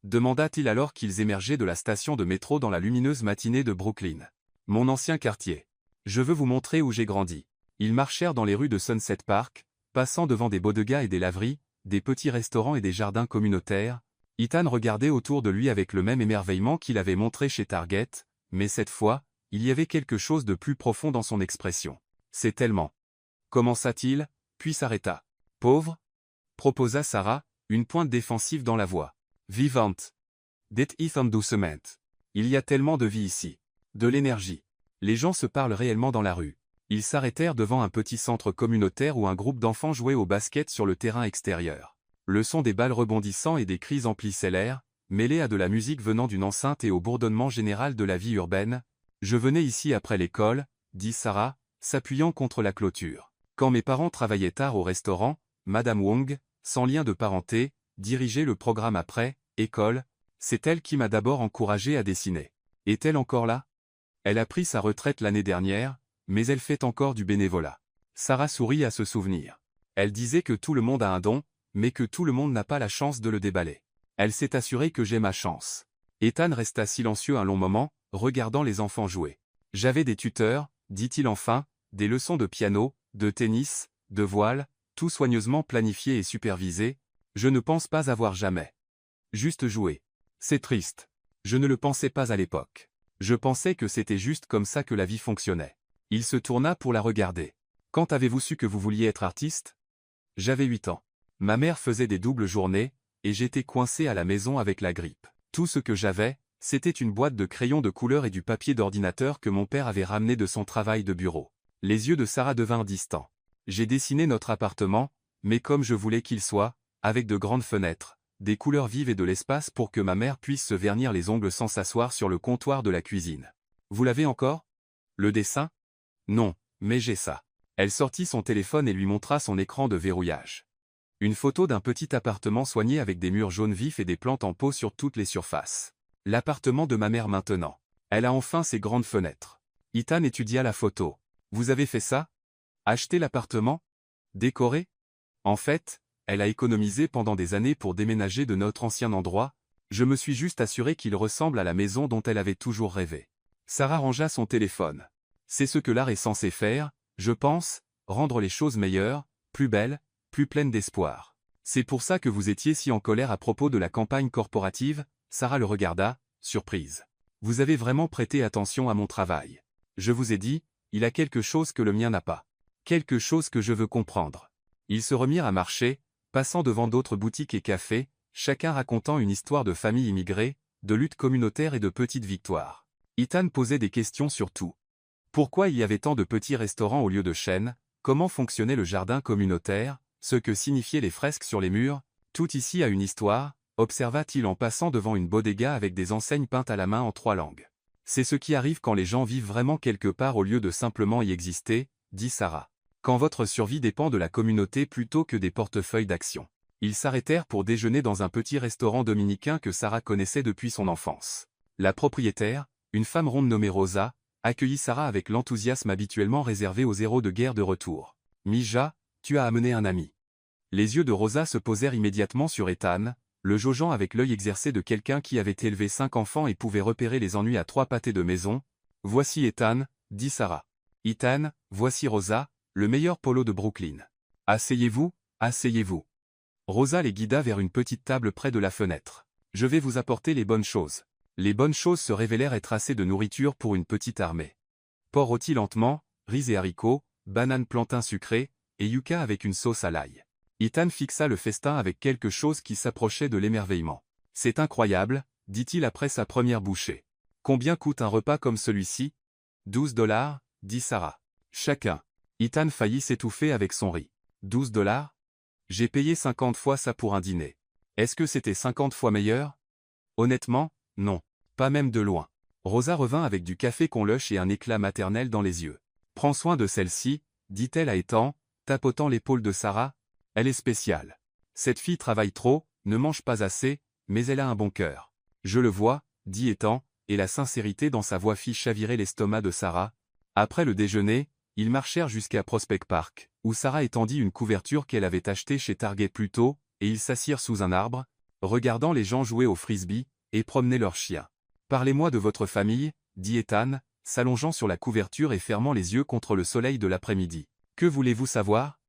demanda-t-il alors qu'ils émergeaient de la station de métro dans la lumineuse matinée de Brooklyn. « Mon ancien quartier. Je veux vous montrer où j'ai grandi. » Ils marchèrent dans les rues de Sunset Park, passant devant des bodegas et des laveries, des petits restaurants et des jardins communautaires. Ethan regardait autour de lui avec le même émerveillement qu'il avait montré chez Target, mais cette fois, il y avait quelque chose de plus profond dans son expression. C'est tellement. Commença-t-il, puis s'arrêta. Pauvre ? Proposa Sarah, Une pointe défensive dans la voix. Vivante. Dit Ethan doucement. Il y a tellement de vie ici. De l'énergie. Les gens se parlent réellement dans la rue. Ils s'arrêtèrent devant un petit centre communautaire où un groupe d'enfants jouait au basket sur le terrain extérieur. Le son des balles rebondissant et des cris emplissait l'air, mêlé à de la musique venant d'une enceinte et au bourdonnement général de la vie urbaine. Je venais ici après l'école, dit Sarah, s'appuyant contre la clôture. Quand mes parents travaillaient tard au restaurant, Madame Wong, sans lien de parenté, dirigeait le programme après, école. C'est elle qui m'a d'abord encouragé à dessiner. Est-elle encore là? Elle a pris sa retraite l'année dernière, mais elle fait encore du bénévolat. Sarah sourit à ce souvenir. Elle disait que tout le monde a un don, mais que tout le monde n'a pas la chance de le déballer. Elle s'est assurée que j'ai ma chance. Ethan resta silencieux un long moment, regardant les enfants jouer. J'avais des tuteurs, dit-il enfin, des leçons de piano, de tennis, de voile, tout soigneusement planifié et supervisé. Je ne pense pas avoir jamais juste joué. C'est triste. Je ne le pensais pas à l'époque. Je pensais que c'était juste comme ça que la vie fonctionnait. Il se tourna pour la regarder. Quand avez-vous su que vous vouliez être artiste? J'avais 8 ans. Ma mère faisait des doubles journées, et j'étais coincé à la maison avec la grippe. Tout ce que j'avais, c'était une boîte de crayons de couleur et du papier d'ordinateur que mon père avait ramené de son travail de bureau. Les yeux de Sarah devinrent distants. J'ai dessiné notre appartement, mais comme je voulais qu'il soit, avec de grandes fenêtres, des couleurs vives et de l'espace pour que ma mère puisse se vernir les ongles sans s'asseoir sur le comptoir de la cuisine. Vous l'avez encore? Le dessin? Non, mais j'ai ça. Elle sortit son téléphone et lui montra son écran de verrouillage. Une photo d'un petit appartement soigné avec des murs jaunes vifs et des plantes en pot sur toutes les surfaces. L'appartement de ma mère maintenant. Elle a enfin ses grandes fenêtres. Ethan étudia la photo. Vous avez fait ça? Acheté l'appartement? Décoré? En fait, elle a économisé pendant des années pour déménager de notre ancien endroit. Je me suis juste assuré qu'il ressemble à la maison dont elle avait toujours rêvé. Sarah rangea son téléphone. C'est ce que l'art est censé faire, je pense, rendre les choses meilleures, plus belles, plus pleines d'espoir. C'est pour ça que vous étiez si en colère à propos de la campagne corporative. Sarah le regarda, surprise. Vous avez vraiment prêté attention à mon travail. Je vous ai dit, il a quelque chose que le mien n'a pas. Quelque chose que je veux comprendre. Ils se remirent à marcher, passant devant d'autres boutiques et cafés, chacun racontant une histoire de famille immigrée, de lutte communautaire et de petites victoires. Ethan posait des questions sur tout. Pourquoi il y avait tant de petits restaurants au lieu de chaînes? Comment fonctionnait le jardin communautaire? Ce que signifiaient les fresques sur les murs? Tout ici a une histoire, observa-t-il en passant devant une bodega avec des enseignes peintes à la main en 3 langues. C'est ce qui arrive quand les gens vivent vraiment quelque part au lieu de simplement y exister, dit Sarah. Quand votre survie dépend de la communauté plutôt que des portefeuilles d'actions. Ils s'arrêtèrent pour déjeuner dans un petit restaurant dominicain que Sarah connaissait depuis son enfance. La propriétaire, une femme ronde nommée Rosa, accueillit Sarah avec l'enthousiasme habituellement réservé aux héros de guerre de retour. « Mija, tu as amené un ami. » Les yeux de Rosa se posèrent immédiatement sur Ethan, le jaugeant avec l'œil exercé de quelqu'un qui avait élevé 5 enfants et pouvait repérer les ennuis à 3 pâtés de maison. « Voici Ethan, dit Sarah. Ethan, voici Rosa, le meilleur polo de Brooklyn. Asseyez-vous, asseyez-vous. » Rosa les guida vers une petite table près de la fenêtre. « Je vais vous apporter les bonnes choses. » Les bonnes choses se révélèrent être assez de nourriture pour une petite armée. Porc rôti lentement, riz et haricots, bananes plantains sucrés, et yucca avec une sauce à l'ail. Ethan fixa le festin avec quelque chose qui s'approchait de l'émerveillement. « C'est incroyable, dit-il après sa première bouchée. Combien coûte un repas comme celui-ci? 12 $, dit Sarah. Chacun. Ethan faillit s'étouffer avec son riz. 12 $? J'ai payé 50 fois ça pour un dîner. Est-ce que c'était 50 fois meilleur? Honnêtement, non. Pas même de loin. Rosa revint avec du café qu'on luche et un éclat maternel dans les yeux. Prends soin de celle-ci, dit-elle à Ethan, tapotant l'épaule de Sarah. Elle est spéciale. Cette fille travaille trop, ne mange pas assez, mais elle a un bon cœur. Je le vois, dit Ethan, et la sincérité dans sa voix fit chavirer l'estomac de Sarah. Après le déjeuner, ils marchèrent jusqu'à Prospect Park, où Sarah étendit une couverture qu'elle avait achetée chez Target plus tôt, et ils s'assirent sous un arbre, regardant les gens jouer au frisbee, et promener leurs chiens. « Parlez-moi de votre famille, » dit Ethan, s'allongeant sur la couverture et fermant les yeux contre le soleil de l'après-midi. « Que voulez-vous savoir?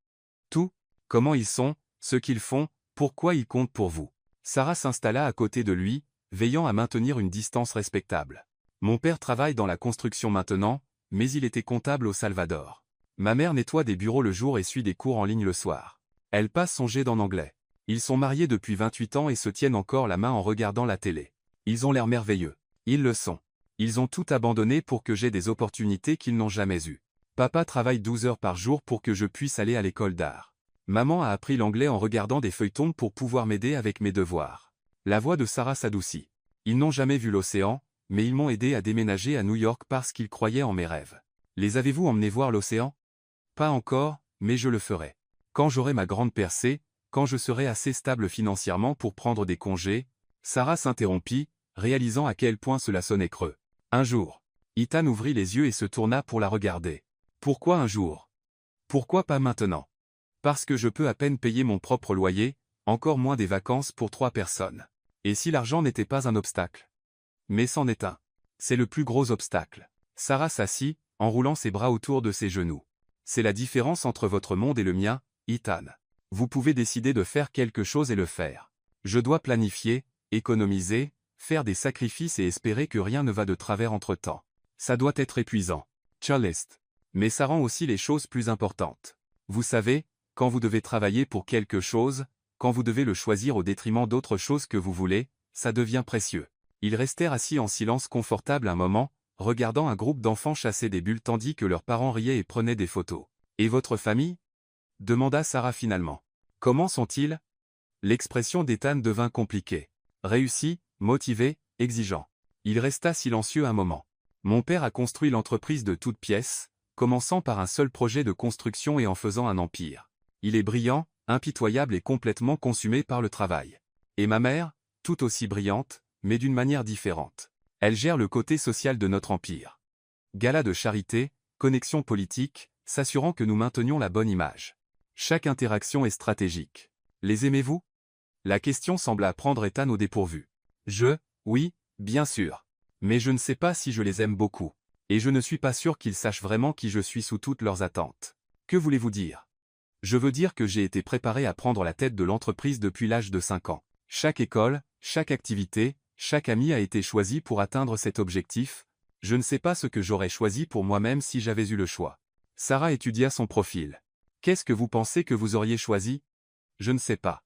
Tout. Comment ils sont, ce qu'ils font, pourquoi ils comptent pour vous. » Sarah s'installa à côté de lui, veillant à maintenir une distance respectable. « Mon père travaille dans la construction maintenant, mais il était comptable au Salvador. Ma mère nettoie des bureaux le jour et suit des cours en ligne le soir. Elle passe son jet d'en anglais. Ils sont mariés depuis 28 ans et se tiennent encore la main en regardant la télé. Ils ont l'air merveilleux. Ils le sont. Ils ont tout abandonné pour que j'aie des opportunités qu'ils n'ont jamais eues. Papa travaille 12 heures par jour pour que je puisse aller à l'école d'art. Maman a appris l'anglais en regardant des feuilletons pour pouvoir m'aider avec mes devoirs. La voix de Sarah s'adoucit. Ils n'ont jamais vu l'océan, mais ils m'ont aidé à déménager à New York parce qu'ils croyaient en mes rêves. Les avez-vous emmenés voir l'océan? Pas encore, mais je le ferai. Quand j'aurai ma grande percée, quand je serai assez stable financièrement pour prendre des congés, Sarah s'interrompit, réalisant à quel point cela sonnait creux. Un jour. Ethan ouvrit les yeux et se tourna pour la regarder. Pourquoi un jour? Pourquoi pas maintenant? Parce que je peux à peine payer mon propre loyer, encore moins des vacances pour 3 personnes. Et si l'argent n'était pas un obstacle? Mais c'en est un. C'est le plus gros obstacle. Sarah s'assit, en roulant ses bras autour de ses genoux. C'est la différence entre votre monde et le mien, Ethan. Vous pouvez décider de faire quelque chose et le faire. Je dois planifier, économiser, faire des sacrifices et espérer que rien ne va de travers entre-temps. Ça doit être épuisant. Challest. Mais ça rend aussi les choses plus importantes. Vous savez, quand vous devez travailler pour quelque chose, quand vous devez le choisir au détriment d'autre chose que vous voulez, ça devient précieux. Ils restèrent assis en silence confortable un moment, regardant un groupe d'enfants chasser des bulles tandis que leurs parents riaient et prenaient des photos. « Et votre famille » demanda Sarah finalement. « Comment sont-ils » L'expression d'Ethan devint compliquée. Réussi, motivé, exigeant. Il resta silencieux un moment. Mon père a construit l'entreprise de toutes pièces, commençant par un seul projet de construction et en faisant un empire. Il est brillant, impitoyable et complètement consumé par le travail. Et ma mère, tout aussi brillante, mais d'une manière différente. Elle gère le côté social de notre empire. Gala de charité, connexion politique, s'assurant que nous maintenions la bonne image. Chaque interaction est stratégique. Les aimez-vous? La question sembla prendre Ethan au dépourvu. Oui, bien sûr. Mais je ne sais pas si je les aime beaucoup. Et je ne suis pas sûr qu'ils sachent vraiment qui je suis sous toutes leurs attentes. Que voulez-vous dire? Je veux dire que j'ai été préparé à prendre la tête de l'entreprise depuis l'âge de 5 ans. Chaque école, chaque activité, chaque ami a été choisi pour atteindre cet objectif. Je ne sais pas ce que j'aurais choisi pour moi-même si j'avais eu le choix. Sarah étudia son profil. Qu'est-ce que vous pensez que vous auriez choisi? Je ne sais pas.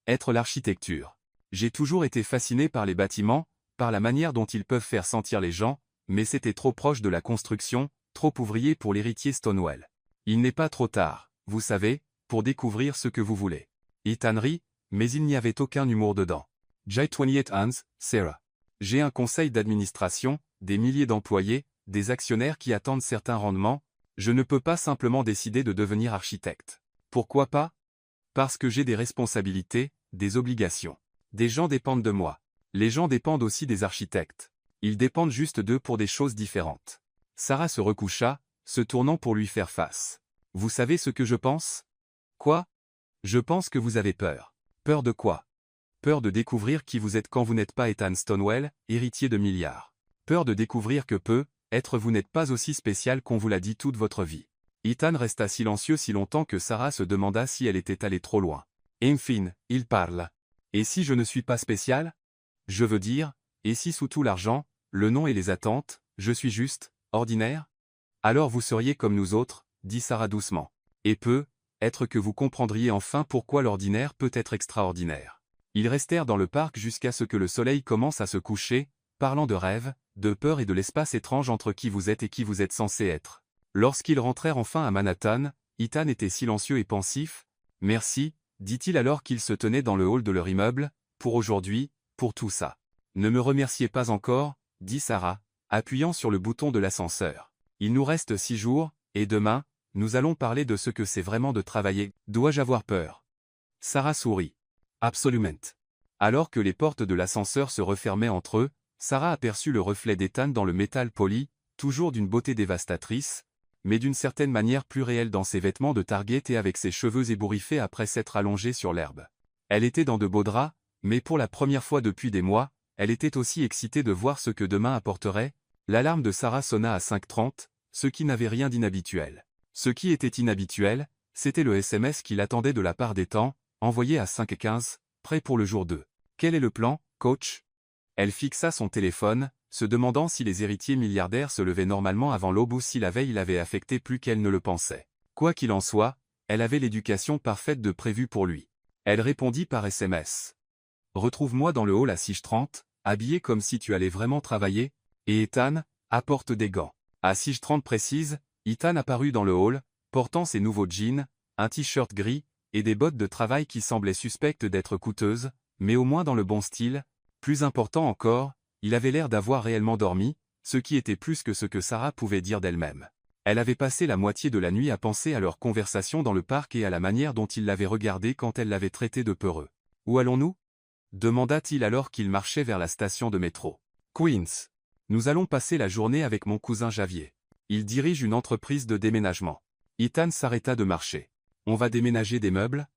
Être l'architecture. J'ai toujours été fasciné par les bâtiments, par la manière dont ils peuvent faire sentir les gens, mais c'était trop proche de la construction, trop ouvrier pour l'héritier Stonewall. Il n'est pas trop tard, vous savez, pour découvrir ce que vous voulez. Ethan rit, mais il n'y avait aucun humour dedans. J'ai 28 ans, Sarah. J'ai un conseil d'administration, des milliers d'employés, des actionnaires qui attendent certains rendements. Je ne peux pas simplement décider de devenir architecte. Pourquoi pas? Parce que j'ai des responsabilités, des obligations. Des gens dépendent de moi. Les gens dépendent aussi des architectes. Ils dépendent juste d'eux pour des choses différentes. Sarah se recoucha, se tournant pour lui faire face. Vous savez ce que je pense? Quoi? Je pense que vous avez peur. Peur de quoi? Peur de découvrir qui vous êtes quand vous n'êtes pas Ethan Stonewall, héritier de milliards. Peur de découvrir que vous n'êtes pas aussi spécial qu'on vous l'a dit toute votre vie. Ethan resta silencieux si longtemps que Sarah se demanda si elle était allée trop loin. Enfin, il parle. Et si je ne suis pas spécial? Je veux dire, et si sous tout l'argent, le nom et les attentes, je suis juste, ordinaire? Alors vous seriez comme nous autres, dit Sarah doucement. Et être que vous comprendriez enfin pourquoi l'ordinaire peut être extraordinaire. Ils restèrent dans le parc jusqu'à ce que le soleil commence à se coucher, parlant de rêves, de peur et de l'espace étrange entre qui vous êtes et qui vous êtes censé être. Lorsqu'ils rentrèrent enfin à Manhattan, Ethan était silencieux et pensif. « Merci, dit-il alors qu'il se tenait dans le hall de leur immeuble, pour aujourd'hui, pour tout ça. Ne me remerciez pas encore, dit Sarah, appuyant sur le bouton de l'ascenseur. Il nous reste 6 jours, et demain, nous allons parler de ce que c'est vraiment de travailler. Dois-je avoir peur? Sarah sourit. Absolument. Alors que les portes de l'ascenseur se refermaient entre eux, Sarah aperçut le reflet d'Ethan dans le métal poli, toujours d'une beauté dévastatrice, mais d'une certaine manière plus réelle dans ses vêtements de Target et avec ses cheveux ébouriffés après s'être allongée sur l'herbe. Elle était dans de beaux draps, mais pour la première fois depuis des mois, elle était aussi excitée de voir ce que demain apporterait. L'alarme de Sarah sonna à 5h30, ce qui n'avait rien d'inhabituel. Ce qui était inhabituel, c'était le SMS qu'il attendait de la part d'Ethan, envoyé à 5h15, prêt pour le jour 2. Quel est le plan, coach? Elle fixa son téléphone, se demandant si les héritiers milliardaires se levaient normalement avant l'aube ou si la veille l'avait affecté plus qu'elle ne le pensait. Quoi qu'il en soit, elle avait l'éducation parfaite de prévu pour lui. Elle répondit par SMS. Retrouve-moi dans le hall à 6h30, habillé comme si tu allais vraiment travailler, et Ethan, apporte des gants. À 6h30 précise, Ethan apparut dans le hall, portant ses nouveaux jeans, un t-shirt gris, et des bottes de travail qui semblaient suspectes d'être coûteuses, mais au moins dans le bon style. Plus important encore, il avait l'air d'avoir réellement dormi, ce qui était plus que ce que Sarah pouvait dire d'elle-même. Elle avait passé la moitié de la nuit à penser à leur conversation dans le parc et à la manière dont il l'avait regardé quand elle l'avait traité de peureux. « Où allons-nous » demanda-t-il alors qu'il marchait vers la station de métro. « Queens. Nous allons passer la journée avec mon cousin Javier. Il dirige une entreprise de déménagement. » Ethan s'arrêta de marcher. « On va déménager des meubles ?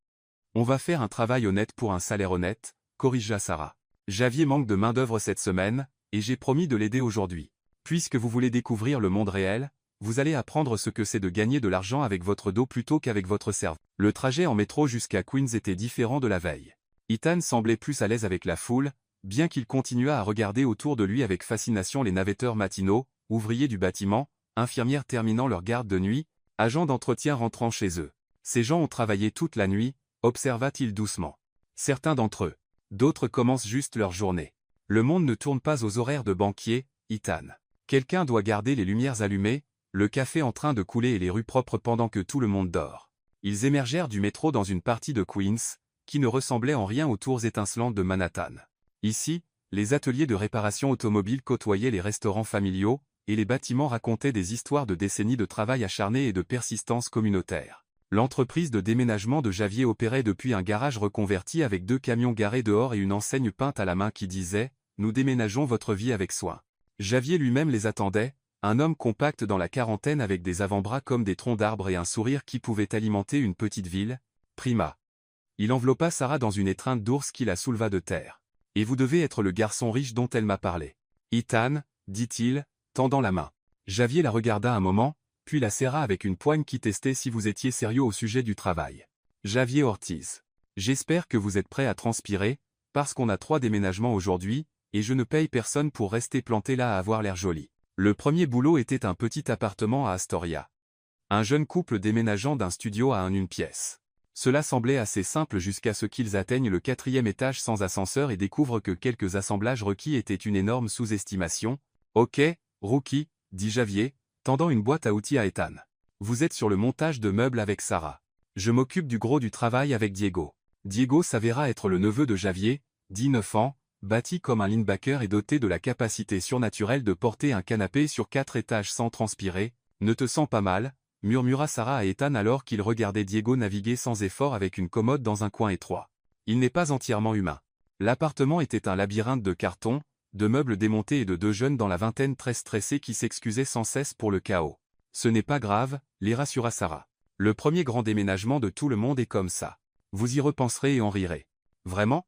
On va faire un travail honnête pour un salaire honnête, corrigea Sarah. Javier manque de main-d'œuvre cette semaine, et j'ai promis de l'aider aujourd'hui. Puisque vous voulez découvrir le monde réel, vous allez apprendre ce que c'est de gagner de l'argent avec votre dos plutôt qu'avec votre cerveau. » Le trajet en métro jusqu'à Queens était différent de la veille. Ethan semblait plus à l'aise avec la foule, bien qu'il continuât à regarder autour de lui avec fascination les navetteurs matinaux, ouvriers du bâtiment, infirmières terminant leur garde de nuit, agents d'entretien rentrant chez eux. Ces gens ont travaillé toute la nuit, observa-t-il doucement. Certains d'entre eux. D'autres commencent juste leur journée. Le monde ne tourne pas aux horaires de banquier, Ethan. Quelqu'un doit garder les lumières allumées, le café en train de couler et les rues propres pendant que tout le monde dort. Ils émergèrent du métro dans une partie de Queens, qui ne ressemblait en rien aux tours étincelantes de Manhattan. Ici, les ateliers de réparation automobile côtoyaient les restaurants familiaux, et les bâtiments racontaient des histoires de décennies de travail acharné et de persistance communautaire. L'entreprise de déménagement de Javier opérait depuis un garage reconverti avec 2 camions garés dehors et une enseigne peinte à la main qui disait « Nous déménageons votre vie avec soin ». Javier lui-même les attendait, un homme compact dans la quarantaine avec des avant-bras comme des troncs d'arbres et un sourire qui pouvait alimenter une petite ville, Prima. Il enveloppa Sarah dans une étreinte d'ours qui la souleva de terre. « Et vous devez être le garçon riche dont elle m'a parlé. » Ethan, dit-il, tendant la main. Javier la regarda un moment, puis la serra avec une poigne qui testait si vous étiez sérieux au sujet du travail. Javier Ortiz. J'espère que vous êtes prêt à transpirer, parce qu'on a 3 déménagements aujourd'hui, et je ne paye personne pour rester planté là à avoir l'air joli. Le premier boulot était un petit appartement à Astoria. Un jeune couple déménageant d'un studio à une pièce. Cela semblait assez simple jusqu'à ce qu'ils atteignent le 4e étage sans ascenseur et découvrent que quelques assemblages requis étaient une énorme sous-estimation. « Ok, rookie, dit Javier, tendant une boîte à outils à Ethan. Vous êtes sur le montage de meubles avec Sarah. Je m'occupe du gros du travail avec Diego. » Diego s'avéra être le neveu de Javier, 19 ans, bâti comme un linebacker et doté de la capacité surnaturelle de porter un canapé sur 4 étages sans transpirer. « Ne te sens pas mal ?» murmura Sarah à Ethan alors qu'il regardait Diego naviguer sans effort avec une commode dans un coin étroit. Il n'est pas entièrement humain. L'appartement était un labyrinthe de cartons, de meubles démontés et de 2 jeunes dans la vingtaine très stressés qui s'excusaient sans cesse pour le chaos. Ce n'est pas grave, les rassura Sarah. Le premier grand déménagement de tout le monde est comme ça. Vous y repenserez et en rirez. Vraiment ?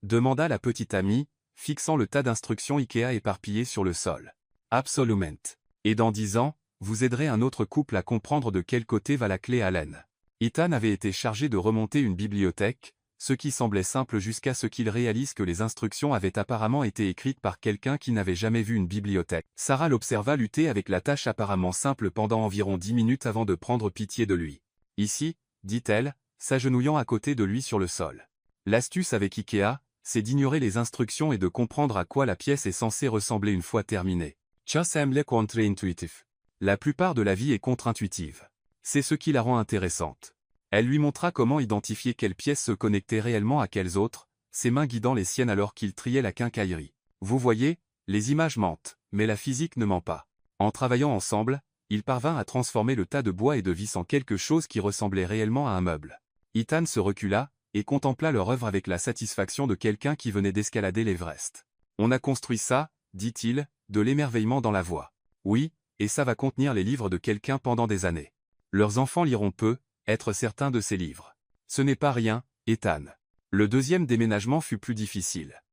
Demanda la petite amie, fixant le tas d'instructions Ikea éparpillées sur le sol. Absolument. Et dans 10 ans, vous aiderez un autre couple à comprendre de quel côté va la clé Allen. Ethan avait été chargé de remonter une bibliothèque, ce qui semblait simple jusqu'à ce qu'il réalise que les instructions avaient apparemment été écrites par quelqu'un qui n'avait jamais vu une bibliothèque. Sarah l'observa lutter avec la tâche apparemment simple pendant environ 10 minutes avant de prendre pitié de lui. « Ici, » dit-elle, s'agenouillant à côté de lui sur le sol. L'astuce avec Ikea, c'est d'ignorer les instructions et de comprendre à quoi la pièce est censée ressembler une fois terminée. Ça semble contre-intuitif. La plupart de la vie est contre-intuitive. C'est ce qui la rend intéressante. Elle lui montra comment identifier quelles pièces se connectaient réellement à quelles autres, ses mains guidant les siennes alors qu'il triait la quincaillerie. Vous voyez, les images mentent, mais la physique ne ment pas. En travaillant ensemble, il parvint à transformer le tas de bois et de vis en quelque chose qui ressemblait réellement à un meuble. Ethan se recula, et contempla leur œuvre avec la satisfaction de quelqu'un qui venait d'escalader l'Everest. On a construit ça, dit-il, de l'émerveillement dans la voix. Oui, et ça va contenir les livres de quelqu'un pendant des années. Leurs enfants liront peu, être certains de ces livres. Ce n'est pas rien, Ethan. Le deuxième déménagement fut plus difficile.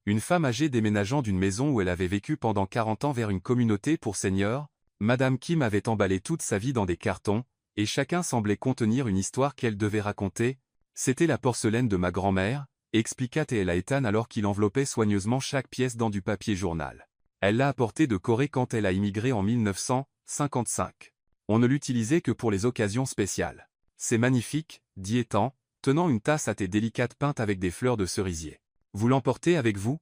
Une femme âgée déménageant d'une maison où elle avait vécu pendant 40 ans vers une communauté pour seniors, Madame Kim avait emballé toute sa vie dans des cartons, et chacun semblait contenir une histoire qu'elle devait raconter. C'était la porcelaine de ma grand-mère, expliqua-t-elle à Ethan alors qu'il enveloppait soigneusement chaque pièce dans du papier journal. Elle l'a apportée de Corée quand elle a immigré en 1955. On ne l'utilisait que pour les occasions spéciales. C'est magnifique, dit Ethan, tenant une tasse à thé délicate peinte avec des fleurs de cerisier. Vous l'emportez avec vous?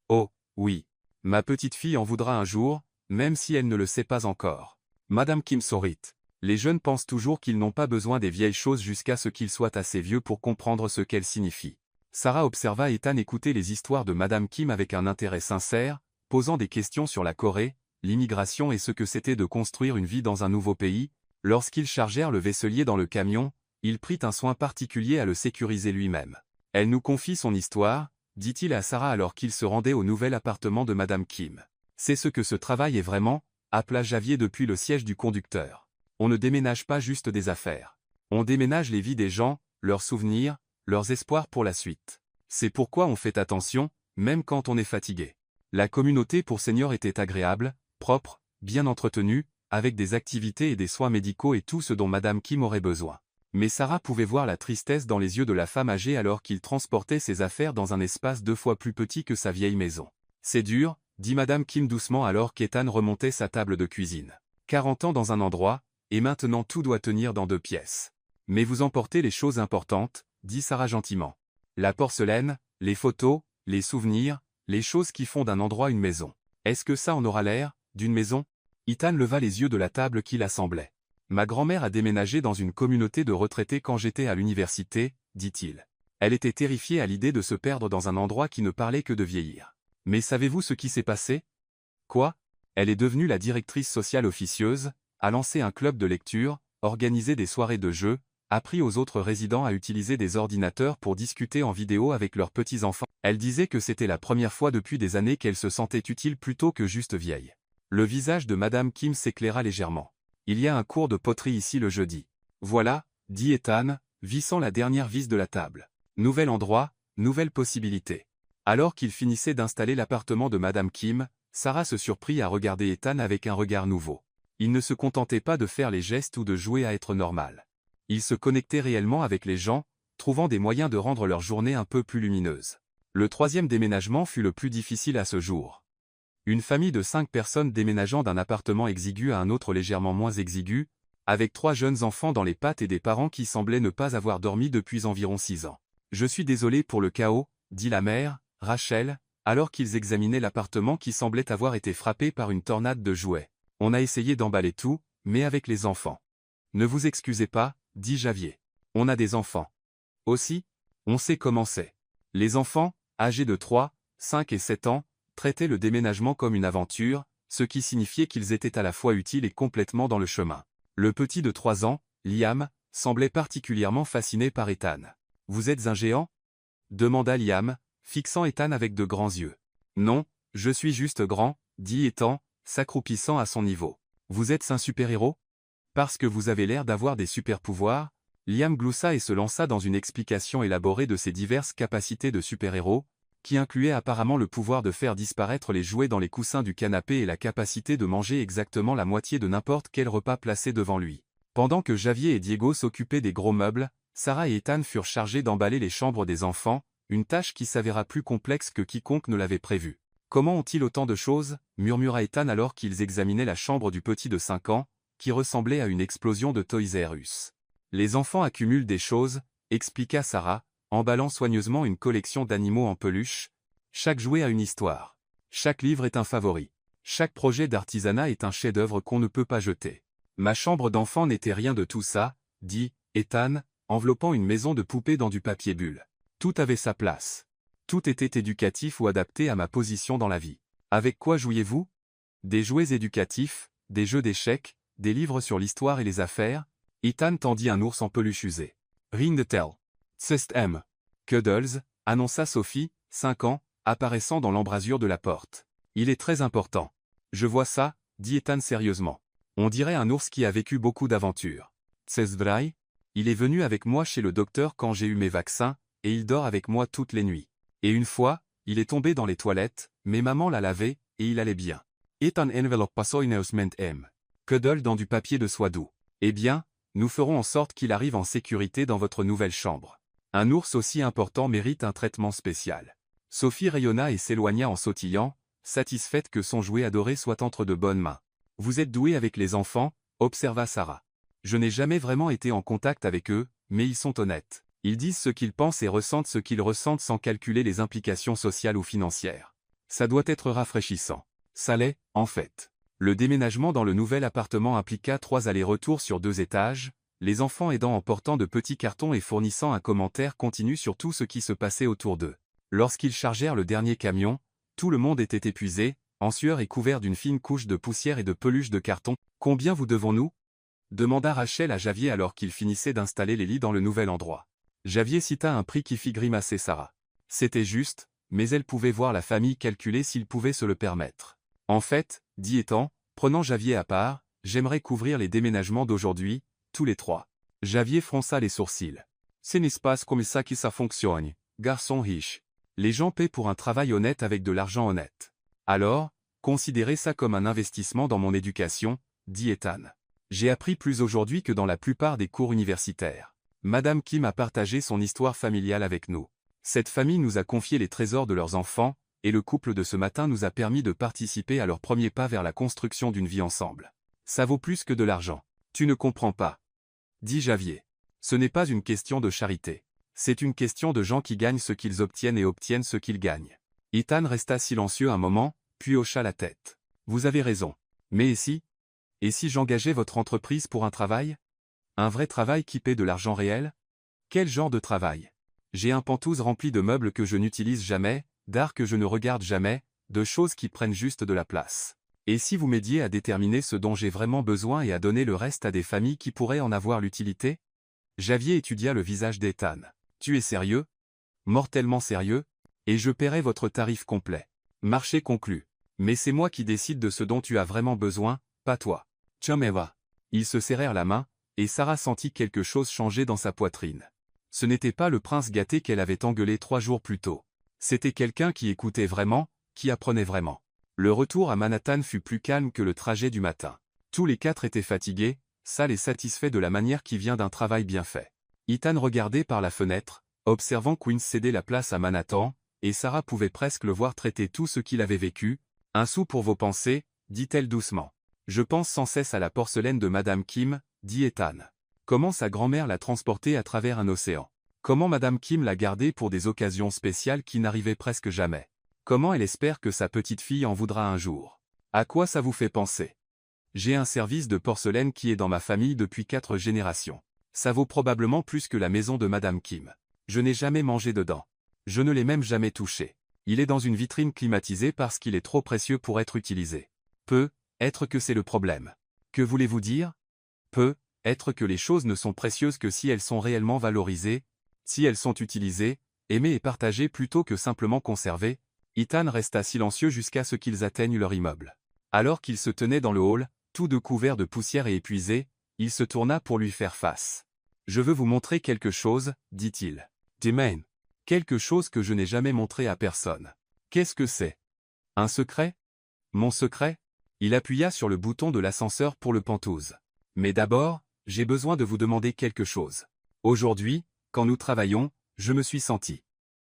Oh, oui. Ma petite fille en voudra un jour, même si elle ne le sait pas encore. Madame Kim sourit. Les jeunes pensent toujours qu'ils n'ont pas besoin des vieilles choses jusqu'à ce qu'ils soient assez vieux pour comprendre ce qu'elles signifient. Sarah observa Ethan écouter les histoires de Madame Kim avec un intérêt sincère, posant des questions sur la Corée, l'immigration et ce que c'était de construire une vie dans un nouveau pays. Lorsqu'ils chargèrent le vaisselier dans le camion, il prit un soin particulier à le sécuriser lui-même. Elle nous confie son histoire, dit-il à Sarah alors qu'il se rendait au nouvel appartement de Madame Kim. C'est ce que ce travail est vraiment, appela Javier depuis le siège du conducteur. On ne déménage pas juste des affaires. On déménage les vies des gens, leurs souvenirs, leurs espoirs pour la suite. C'est pourquoi on fait attention, même quand on est fatigué. La communauté pour seniors était agréable, propre, bien entretenue, avec des activités et des soins médicaux et tout ce dont Madame Kim aurait besoin. Mais Sarah pouvait voir la tristesse dans les yeux de la femme âgée alors qu'il transportait ses affaires dans un espace 2 fois plus petit que sa vieille maison. C'est dur, dit Madame Kim doucement alors qu'Ethan remontait sa table de cuisine. 40 ans dans un endroit, et maintenant tout doit tenir dans 2 pièces. Mais vous emportez les choses importantes, dit Sarah gentiment. La porcelaine, les photos, les souvenirs, les choses qui font d'un endroit une maison. Est-ce que ça en aura l'air, d'une maison? Ethan leva les yeux de la table qu'il assemblait. Ma grand-mère a déménagé dans une communauté de retraités quand j'étais à l'université, dit-il. Elle était terrifiée à l'idée de se perdre dans un endroit qui ne parlait que de vieillir. Mais savez-vous ce qui s'est passé? Quoi? Elle est devenue la directrice sociale officieuse, a lancé un club de lecture, organisé des soirées de jeux, appris aux autres résidents à utiliser des ordinateurs pour discuter en vidéo avec leurs petits-enfants. Elle disait que c'était la première fois depuis des années qu'elle se sentait utile plutôt que juste vieille. Le visage de Madame Kim s'éclaira légèrement. Il y a un cours de poterie ici le jeudi. Voilà, dit Ethan, vissant la dernière vis de la table. Nouvel endroit, nouvelle possibilité. Alors qu'il finissait d'installer l'appartement de Madame Kim, Sarah se surprit à regarder Ethan avec un regard nouveau. Il ne se contentait pas de faire les gestes ou de jouer à être normal. Il se connectait réellement avec les gens, trouvant des moyens de rendre leur journée un peu plus lumineuse. Le 3e déménagement fut le plus difficile à ce jour. Une famille de 5 personnes déménageant d'un appartement exigu à un autre légèrement moins exigu, avec 3 jeunes enfants dans les pattes et des parents qui semblaient ne pas avoir dormi depuis environ 6 ans. « Je suis désolé pour le chaos », dit la mère, Rachel, alors qu'ils examinaient l'appartement qui semblait avoir été frappé par une tornade de jouets. On a essayé d'emballer tout, mais avec les enfants. Ne vous excusez pas, dit Javier. On a des enfants. Aussi, on sait comment c'est. Les enfants, âgés de 3, 5 et 7 ans, traitaient le déménagement comme une aventure, ce qui signifiait qu'ils étaient à la fois utiles et complètement dans le chemin. Le petit de 3 ans, Liam, semblait particulièrement fasciné par Ethan. « Vous êtes un géant ?» demanda Liam, fixant Ethan avec de grands yeux. « Non, je suis juste grand, » dit Ethan, s'accroupissant à son niveau. « Vous êtes un super-héros? Parce que vous avez l'air d'avoir des super-pouvoirs ?» Liam gloussa et se lança dans une explication élaborée de ses diverses capacités de super-héros, qui incluait apparemment le pouvoir de faire disparaître les jouets dans les coussins du canapé et la capacité de manger exactement la moitié de n'importe quel repas placé devant lui. Pendant que Javier et Diego s'occupaient des gros meubles, Sarah et Ethan furent chargés d'emballer les chambres des enfants, une tâche qui s'avéra plus complexe que quiconque ne l'avait prévu. « Comment ont-ils autant de choses ?» murmura Ethan alors qu'ils examinaient la chambre du petit de 5 ans, qui ressemblait à une explosion de Toys R Us. « Les enfants accumulent des choses, » expliqua Sarah, emballant soigneusement une collection d'animaux en peluche. Chaque jouet a une histoire. Chaque livre est un favori. Chaque projet d'artisanat est un chef-d'œuvre qu'on ne peut pas jeter. Ma chambre d'enfant n'était rien de tout ça, dit Ethan, enveloppant une maison de poupées dans du papier bulle. Tout avait sa place. Tout était éducatif ou adapté à ma position dans la vie. Avec quoi jouiez-vous? Des jouets éducatifs, des jeux d'échecs, des livres sur l'histoire et les affaires. Ethan tendit un ours en peluche usé. Ring the tell. Tsest-M. Cuddles, annonça Sophie, 5 ans, apparaissant dans l'embrasure de la porte. Il est très important. Je vois ça, dit Ethan sérieusement. On dirait un ours qui a vécu beaucoup d'aventures. Tsest vrai? Il est venu avec moi chez le docteur quand j'ai eu mes vaccins, et il dort avec moi toutes les nuits. Et une fois, il est tombé dans les toilettes, mais maman l'a lavé, et il allait bien. Ethan envelope passoineusement M. Cuddle dans du papier de soie doux. Eh bien, nous ferons en sorte qu'il arrive en sécurité dans votre nouvelle chambre. Un ours aussi important mérite un traitement spécial. Sophie rayonna et s'éloigna en sautillant, satisfaite que son jouet adoré soit entre de bonnes mains. Vous êtes doué avec les enfants, observa Sarah. Je n'ai jamais vraiment été en contact avec eux, mais ils sont honnêtes. Ils disent ce qu'ils pensent et ressentent ce qu'ils ressentent sans calculer les implications sociales ou financières. Ça doit être rafraîchissant. Ça l'est, en fait. Le déménagement dans le nouvel appartement impliqua 3 allers-retours sur 2 étages, les enfants aidant en portant de petits cartons et fournissant un commentaire continu sur tout ce qui se passait autour d'eux. Lorsqu'ils chargèrent le dernier camion, tout le monde était épuisé, en sueur et couvert d'une fine couche de poussière et de peluche de carton. « Combien vous devons-nous » demanda Rachel à Javier alors qu'il finissait d'installer les lits dans le nouvel endroit. Javier cita un prix qui fit grimacer Sarah. C'était juste, mais elle pouvait voir la famille calculer s'ils pouvaient se le permettre. En fait, dit Ethan, prenant Javier à part, j'aimerais couvrir les déménagements d'aujourd'hui, tous les 3. Javier fronça les sourcils. Ce n'est pas comme ça que ça fonctionne, garçon riche. Les gens paient pour un travail honnête avec de l'argent honnête. Alors, considérez ça comme un investissement dans mon éducation, dit Ethan. J'ai appris plus aujourd'hui que dans la plupart des cours universitaires. Madame Kim a partagé son histoire familiale avec nous. Cette famille nous a confié les trésors de leurs enfants, et le couple de ce matin nous a permis de participer à leur premier pas vers la construction d'une vie ensemble. Ça vaut plus que de l'argent. Tu ne comprends pas, dit Javier. Ce n'est pas une question de charité. C'est une question de gens qui gagnent ce qu'ils obtiennent et obtiennent ce qu'ils gagnent. Ethan resta silencieux un moment, puis hocha la tête. Vous avez raison. Mais et si? Et si j'engageais votre entreprise pour un travail? Un vrai travail qui paie de l'argent réel? Quel genre de travail? J'ai un pantouse rempli de meubles que je n'utilise jamais, d'art que je ne regarde jamais, de choses qui prennent juste de la place. Et si vous m'aidiez à déterminer ce dont j'ai vraiment besoin et à donner le reste à des familles qui pourraient en avoir l'utilité? Javier étudia le visage d'Ethan. Tu es sérieux? Mortellement sérieux? Et je paierai votre tarif complet. Marché conclu. Mais c'est moi qui décide de ce dont tu as vraiment besoin, pas toi. Chomeva. Ils se serrèrent la main, et Sarah sentit quelque chose changer dans sa poitrine. Ce n'était pas le prince gâté qu'elle avait engueulé 3 jours plus tôt. C'était quelqu'un qui écoutait vraiment, qui apprenait vraiment. Le retour à Manhattan fut plus calme que le trajet du matin. Tous les 4 étaient fatigués, sales et satisfaits de la manière qui vient d'un travail bien fait. Ethan regardait par la fenêtre, observant Quinn céder la place à Manhattan, et Sarah pouvait presque le voir traiter tout ce qu'il avait vécu. « Un sou pour vos pensées, dit-elle doucement. Je pense sans cesse à la porcelaine de Madame Kim, dit Ethan. Comment sa grand-mère l'a transportée à travers un océan. Comment Madame Kim l'a gardée pour des occasions spéciales qui n'arrivaient presque jamais. Comment elle espère que sa petite-fille en voudra un jour. À quoi ça vous fait penser? J'ai un service de porcelaine qui est dans ma famille depuis 4 générations. Ça vaut probablement plus que la maison de Madame Kim. Je n'ai jamais mangé dedans. Je ne l'ai même jamais touché. Il est dans une vitrine climatisée parce qu'il est trop précieux pour être utilisé. Peut-être que c'est le problème. Que voulez-vous dire? Peut-être que les choses ne sont précieuses que si elles sont réellement valorisées, si elles sont utilisées, aimées et partagées plutôt que simplement conservées. Ethan resta silencieux jusqu'à ce qu'ils atteignent leur immeuble. Alors qu'il se tenait dans le hall, tout de couvert de poussière et épuisé, il se tourna pour lui faire face. « Je veux vous montrer quelque chose, dit-il. Demain. Quelque chose que je n'ai jamais montré à personne. Qu'est-ce que c'est? Un secret? Mon secret? » Il appuya sur le bouton de l'ascenseur pour le pantouse. « Mais d'abord, j'ai besoin de vous demander quelque chose. Aujourd'hui, quand nous travaillons, je me suis senti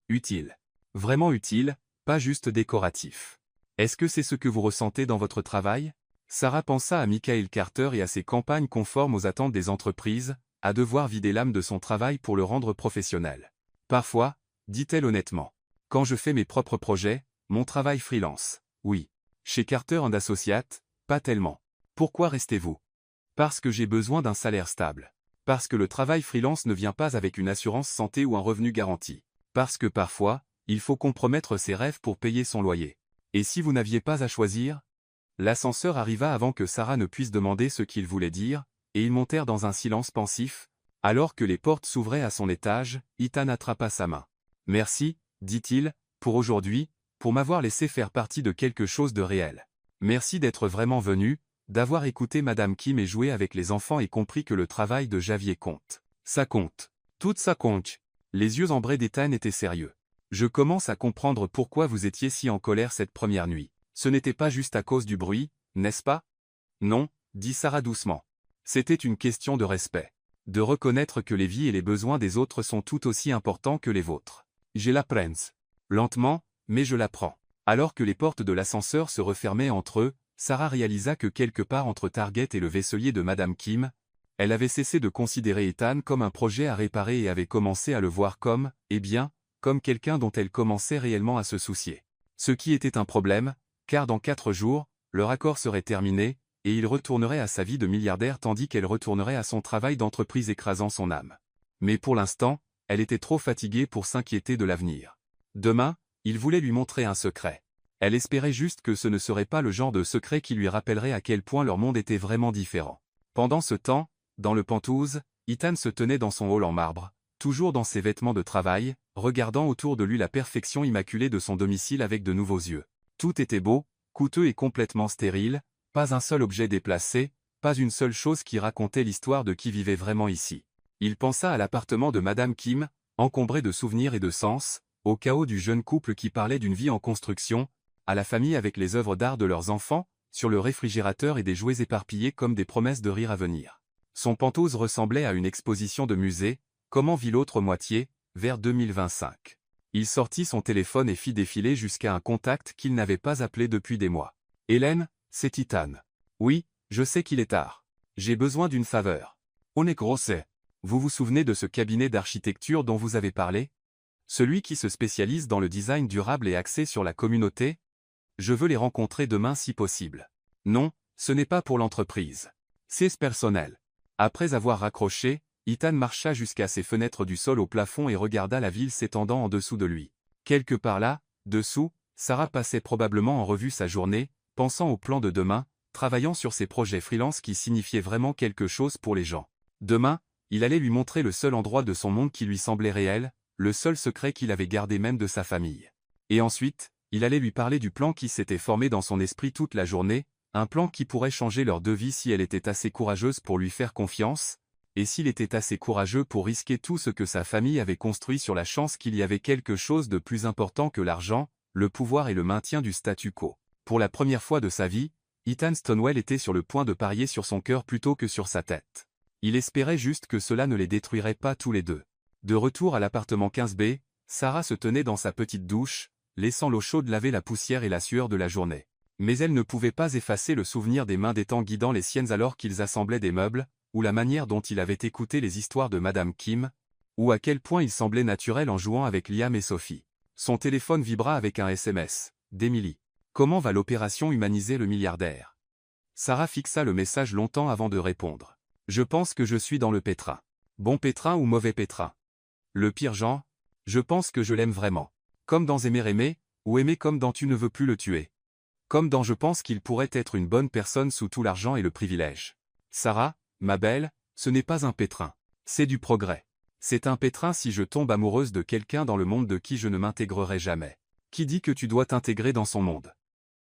utile. Vraiment utile, pas juste décoratif. Est-ce que c'est ce que vous ressentez dans votre travail? » Sarah pensa à Michael Carter et à ses campagnes conformes aux attentes des entreprises, à devoir vider l'âme de son travail pour le rendre professionnel. Parfois, dit-elle honnêtement. Quand je fais mes propres projets, mon travail freelance, oui. Chez Carter & Associates, pas tellement. Pourquoi restez-vous? Parce que j'ai besoin d'un salaire stable. Parce que le travail freelance ne vient pas avec une assurance santé ou un revenu garanti. Parce que parfois, il faut compromettre ses rêves pour payer son loyer. Et si vous n'aviez pas à choisir? L'ascenseur arriva avant que Sarah ne puisse demander ce qu'il voulait dire, et ils montèrent dans un silence pensif. Alors que les portes s'ouvraient à son étage, Ethan attrapa sa main. « Merci, dit-il, pour aujourd'hui, pour m'avoir laissé faire partie de quelque chose de réel. Merci d'être vraiment venu, d'avoir écouté Madame Kim et joué avec les enfants et compris que le travail de Javier compte. Ça compte. Tout ça compte. » Les yeux ambrés d'Ethan étaient sérieux. « Je commence à comprendre pourquoi vous étiez si en colère cette première nuit. Ce n'était pas juste à cause du bruit, n'est-ce pas? » Non, dit Sarah doucement. C'était une question de respect. De reconnaître que les vies et les besoins des autres sont tout aussi importants que les vôtres. Je l'apprends. Lentement, mais je l'apprends. Alors que les portes de l'ascenseur se refermaient entre eux, Sarah réalisa que quelque part entre Target et le vaisselier de Madame Kim, Elle avait cessé de considérer Ethan comme un projet à réparer et avait commencé à le voir comme, eh bien, comme quelqu'un dont elle commençait réellement à se soucier. Ce qui était un problème, car dans 4 jours, leur accord serait terminé, et il retournerait à sa vie de milliardaire tandis qu'elle retournerait à son travail d'entreprise écrasant son âme. Mais pour l'instant, elle était trop fatiguée pour s'inquiéter de l'avenir. Demain, il voulait lui montrer un secret. Elle espérait juste que ce ne serait pas le genre de secret qui lui rappellerait à quel point leur monde était vraiment différent. Pendant ce temps, dans le Penthouse, Ethan se tenait dans son hall en marbre, toujours dans ses vêtements de travail, regardant autour de lui la perfection immaculée de son domicile avec de nouveaux yeux. Tout était beau, coûteux et complètement stérile, pas un seul objet déplacé, pas une seule chose qui racontait l'histoire de qui vivait vraiment ici. Il pensa à l'appartement de Madame Kim, encombré de souvenirs et de sens, au chaos du jeune couple qui parlait d'une vie en construction, à la famille avec les œuvres d'art de leurs enfants, sur le réfrigérateur et des jouets éparpillés comme des promesses de rire à venir. Son Penthouse ressemblait à une exposition de musée, comment vit l'autre moitié, vers 2025. Il sortit son téléphone et fit défiler jusqu'à un contact qu'il n'avait pas appelé depuis des mois. « Hélène, c'est Ethan. Oui, je sais qu'il est tard. J'ai besoin d'une faveur. On est grossé. Vous vous souvenez de ce cabinet d'architecture dont vous avez parlé? Celui qui se spécialise dans le design durable et axé sur la communauté? Je veux les rencontrer demain si possible. Non, ce n'est pas pour l'entreprise. C'est personnel. » Après avoir raccroché, Ethan marcha jusqu'à ses fenêtres du sol au plafond et regarda la ville s'étendant en dessous de lui. Quelque part là, dessous, Sarah passait probablement en revue sa journée, pensant au plan de demain, travaillant sur ses projets freelance qui signifiaient vraiment quelque chose pour les gens. Demain, il allait lui montrer le seul endroit de son monde qui lui semblait réel, le seul secret qu'il avait gardé même de sa famille. Et ensuite, il allait lui parler du plan qui s'était formé dans son esprit toute la journée, un plan qui pourrait changer leur vie si elle était assez courageuse pour lui faire confiance, et s'il était assez courageux pour risquer tout ce que sa famille avait construit sur la chance qu'il y avait quelque chose de plus important que l'argent, le pouvoir et le maintien du statu quo. Pour la première fois de sa vie, Ethan Stonewall était sur le point de parier sur son cœur plutôt que sur sa tête. Il espérait juste que cela ne les détruirait pas tous les deux. De retour à l'appartement 15B, Sarah se tenait dans sa petite douche, laissant l'eau chaude laver la poussière et la sueur de la journée. Mais elle ne pouvait pas effacer le souvenir des mains d'Ethan guidant les siennes alors qu'ils assemblaient des meubles, ou la manière dont il avait écouté les histoires de Madame Kim, ou à quel point il semblait naturel en jouant avec Liam et Sophie. Son téléphone vibra avec un SMS, d'Emily. Comment va l'opération humaniser le milliardaire? Sarah fixa le message longtemps avant de répondre. Je pense que je suis dans le pétrin. Bon pétrin ou mauvais pétrin? Le pire genre? Je pense que je l'aime vraiment. Comme dans Aimer, ou aimer comme dans Tu ne veux plus le tuer. Comme dans Je pense qu'il pourrait être une bonne personne sous tout l'argent et le privilège. Sarah, ma belle, ce n'est pas un pétrin. C'est du progrès. C'est un pétrin si je tombe amoureuse de quelqu'un dans le monde de qui je ne m'intégrerai jamais. Qui dit que tu dois t'intégrer dans son monde?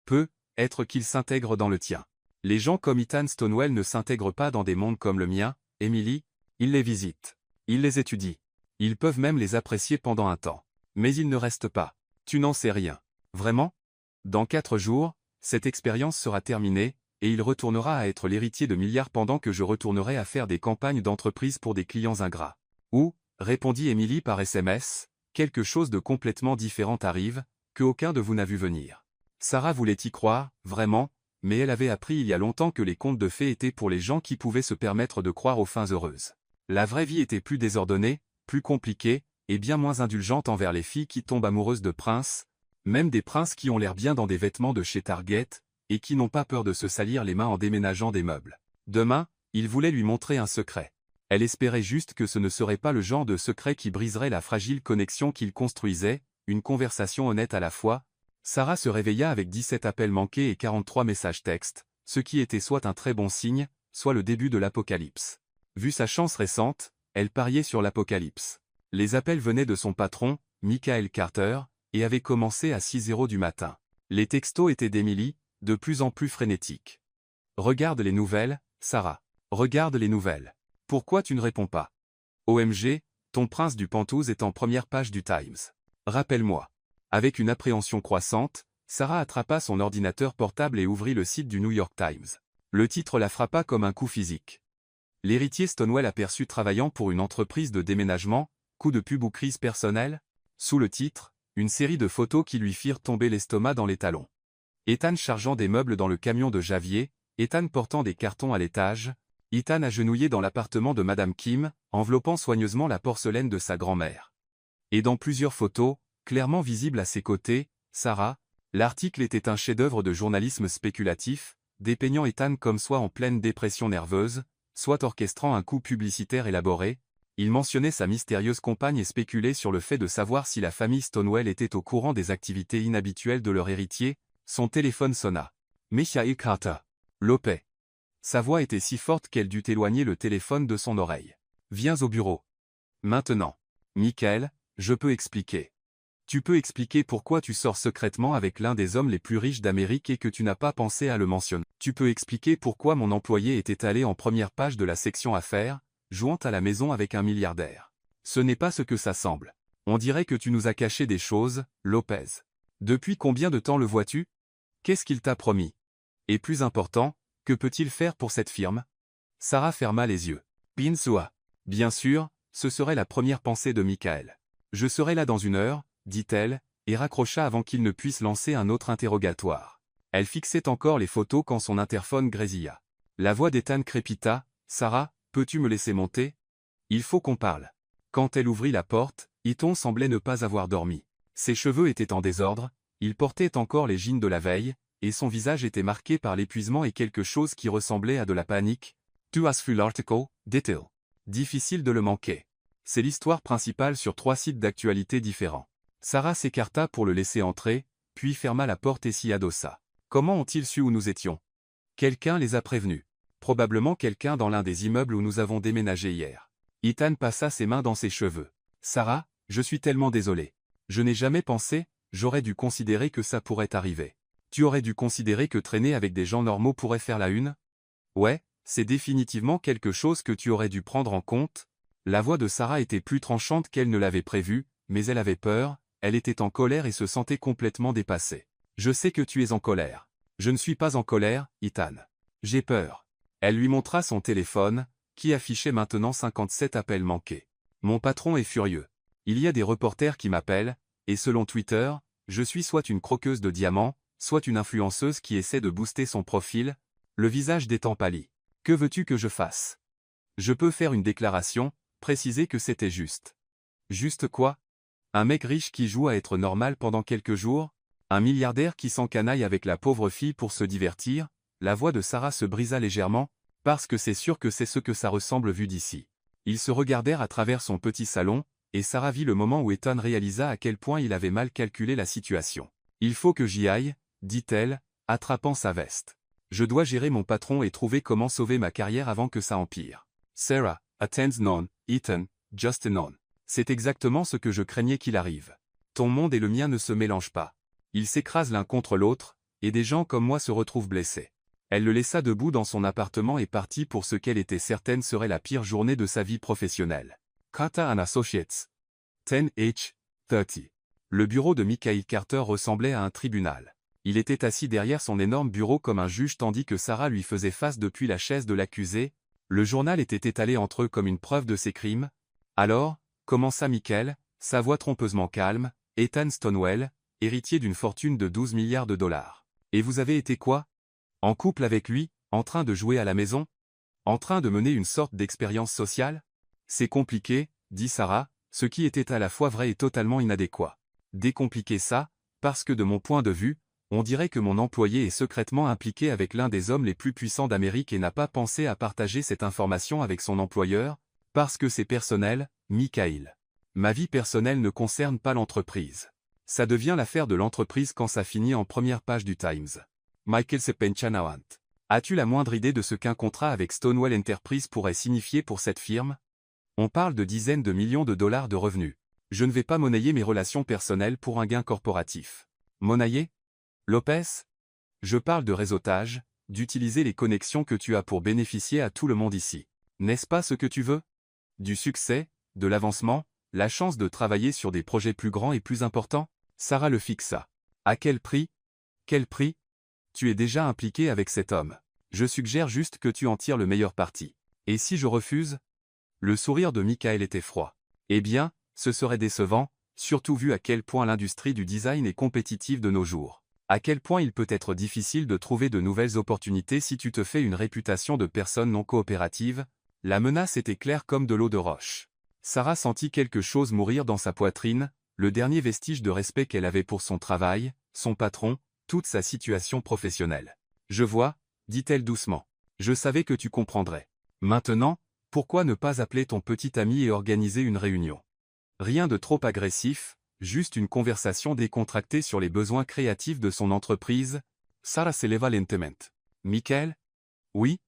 Peut être qu'il s'intègre dans le tien. Les gens comme Ethan Stonewall ne s'intègrent pas dans des mondes comme le mien, Emily, ils les visitent. Ils les étudient. Ils peuvent même les apprécier pendant un temps. Mais ils ne restent pas. Tu n'en sais rien. Vraiment? Dans 4 jours, cette expérience sera terminée, et il retournera à être l'héritier de milliards pendant que je retournerai à faire des campagnes d'entreprise pour des clients ingrats. Ou, répondit Emily par SMS, quelque chose de complètement différent arrive, que aucun de vous n'a vu venir. Sarah voulait y croire, vraiment, mais elle avait appris il y a longtemps que les contes de fées étaient pour les gens qui pouvaient se permettre de croire aux fins heureuses. La vraie vie était plus désordonnée, plus compliquée, et bien moins indulgente envers les filles qui tombent amoureuses de princes, même des princes qui ont l'air bien dans des vêtements de chez Target, et qui n'ont pas peur de se salir les mains en déménageant des meubles. Demain, il voulait lui montrer un secret. Elle espérait juste que ce ne serait pas le genre de secret qui briserait la fragile connexion qu'ils construisaient, une conversation honnête à la fois. Sarah se réveilla avec 17 appels manqués et 43 messages textes, ce qui était soit un très bon signe, soit le début de l'apocalypse. Vu sa chance récente, elle pariait sur l'apocalypse. Les appels venaient de son patron, Michael Carter, et avaient commencé à 6h du matin. Les textos étaient d'Emily, de plus en plus frénétiques. « Regarde les nouvelles, Sarah. Regarde les nouvelles. Pourquoi tu ne réponds pas? OMG, ton prince du Penthouse est en première page du Times. Rappelle-moi. » Avec une appréhension croissante, Sarah attrapa son ordinateur portable et ouvrit le site du New York Times. Le titre la frappa comme un coup physique. L'héritier Stonewall aperçu travaillant pour une entreprise de déménagement, coup de pub ou crise personnelle? Sous le titre, une série de photos qui lui firent tomber l'estomac dans les talons. Ethan chargeant des meubles dans le camion de Javier, Ethan portant des cartons à l'étage, Ethan agenouillé dans l'appartement de Madame Kim, enveloppant soigneusement la porcelaine de sa grand-mère. Et dans plusieurs photos, clairement visibles à ses côtés, Sarah. L'article était un chef-d'œuvre de journalisme spéculatif, dépeignant Ethan comme soit en pleine dépression nerveuse, soit orchestrant un coup publicitaire élaboré. Il mentionnait sa mystérieuse compagne et spéculait sur le fait de savoir si la famille Stonewall était au courant des activités inhabituelles de leur héritier. Son téléphone sonna. Michael Carter. Lopez. Sa voix était si forte qu'elle dut éloigner le téléphone de son oreille. Viens au bureau. Maintenant. Michael, je peux expliquer. Tu peux expliquer pourquoi tu sors secrètement avec l'un des hommes les plus riches d'Amérique et que tu n'as pas pensé à le mentionner. Tu peux expliquer pourquoi mon employé était allé en première page de la section affaires, jouant à la maison avec un milliardaire. Ce n'est pas ce que ça semble. On dirait que tu nous as caché des choses, Lopez. Depuis combien de temps le vois-tu? Qu'est-ce qu'il t'a promis? Et plus important, que peut-il faire pour cette firme? Sarah ferma les yeux. Pinsua. Bien sûr, ce serait la première pensée de Michael. Je serai là dans 1 heure, dit-elle, et raccrocha avant qu'il ne puisse lancer un autre interrogatoire. Elle fixait encore les photos quand son interphone grésilla. La voix d'Ethan crépita. Sarah, peux-tu me laisser monter? Il faut qu'on parle. Quand elle ouvrit la porte, Ethan semblait ne pas avoir dormi. Ses cheveux étaient en désordre, il portait encore les jeans de la veille, et son visage était marqué par l'épuisement et quelque chose qui ressemblait à de la panique. Tu as vu l'article, dit-il. Difficile de le manquer. C'est l'histoire principale sur 3 sites d'actualité différents. Sarah s'écarta pour le laisser entrer, puis ferma la porte et s'y adossa. Comment ont-ils su où nous étions? Quelqu'un les a prévenus. Probablement quelqu'un dans l'un des immeubles où nous avons déménagé hier. Ethan passa ses mains dans ses cheveux. Sarah, je suis tellement désolé. Je n'ai jamais pensé, j'aurais dû considérer que ça pourrait arriver. Tu aurais dû considérer que traîner avec des gens normaux pourrait faire la une? Ouais, c'est définitivement quelque chose que tu aurais dû prendre en compte. La voix de Sarah était plus tranchante qu'elle ne l'avait prévu, mais elle avait peur, elle était en colère et se sentait complètement dépassée. Je sais que tu es en colère. Je ne suis pas en colère, Ethan. J'ai peur. Elle lui montra son téléphone, qui affichait maintenant 57 appels manqués. Mon patron est furieux. Il y a des reporters qui m'appellent, et selon Twitter, je suis soit une croqueuse de diamants, soit une influenceuse qui essaie de booster son profil, le visage d'Ethan pâlit. Que veux-tu que je fasse? Je peux faire une déclaration, préciser que c'était juste. Juste quoi? Un mec riche qui joue à être normal pendant quelques jours? Un milliardaire qui s'encanaille avec la pauvre fille pour se divertir? La voix de Sarah se brisa légèrement, parce que c'est sûr que c'est ce que ça ressemble vu d'ici. Ils se regardèrent à travers son petit salon, et Sarah vit le moment où Ethan réalisa à quel point il avait mal calculé la situation. Il faut que j'y aille, dit-elle, attrapant sa veste. Je dois gérer mon patron et trouver comment sauver ma carrière avant que ça empire. Sarah, attends non, Ethan, just non. C'est exactement ce que je craignais qu'il arrive. Ton monde et le mien ne se mélangent pas. Ils s'écrasent l'un contre l'autre, et des gens comme moi se retrouvent blessés. Elle le laissa debout dans son appartement et partit pour ce qu'elle était certaine serait la pire journée de sa vie professionnelle. Carter & Associates. 10H30. Le bureau de Michael Carter ressemblait à un tribunal. Il était assis derrière son énorme bureau comme un juge tandis que Sarah lui faisait face depuis la chaise de l'accusé. Le journal était étalé entre eux comme une preuve de ses crimes. Alors, commença Michael, sa voix trompeusement calme, Ethan Stonewall, héritier d'une fortune de 12 milliards de dollars. Et vous avez été quoi? En couple avec lui, en train de jouer à la maison? En train de mener une sorte d'expérience sociale? C'est compliqué, dit Sarah, ce qui était à la fois vrai et totalement inadéquat. Décompliquer ça, parce que de mon point de vue, on dirait que mon employé est secrètement impliqué avec l'un des hommes les plus puissants d'Amérique et n'a pas pensé à partager cette information avec son employeur, parce que c'est personnel, Michael. Ma vie personnelle ne concerne pas l'entreprise. Ça devient l'affaire de l'entreprise quand ça finit en première page du Times. Michael Sepenchanawant. As-tu la moindre idée de ce qu'un contrat avec Stonewall Enterprise pourrait signifier pour cette firme? On parle de dizaines de millions de dollars de revenus. Je ne vais pas monnayer mes relations personnelles pour un gain corporatif. Monnayer? Lopez? Je parle de réseautage, d'utiliser les connexions que tu as pour bénéficier à tout le monde ici. N'est-ce pas ce que tu veux? Du succès, de l'avancement, la chance de travailler sur des projets plus grands et plus importants? Sarah le fixa. À quel prix? Quel prix? Tu es déjà impliqué avec cet homme. Je suggère juste que tu en tires le meilleur parti. Et si je refuse? Le sourire de Michael était froid. Eh bien, ce serait décevant, surtout vu à quel point l'industrie du design est compétitive de nos jours. À quel point il peut être difficile de trouver de nouvelles opportunités si tu te fais une réputation de personne non coopérative, la menace était claire comme de l'eau de roche. Sarah sentit quelque chose mourir dans sa poitrine, le dernier vestige de respect qu'elle avait pour son travail, son patron, toute sa situation professionnelle. « Je vois, » dit-elle doucement. « Je savais que tu comprendrais. Maintenant, pourquoi ne pas appeler ton petit ami et organiser une réunion? Rien de trop agressif, juste une conversation décontractée sur les besoins créatifs de son entreprise. » Sarah s'éleva lentement. « Michael? Oui?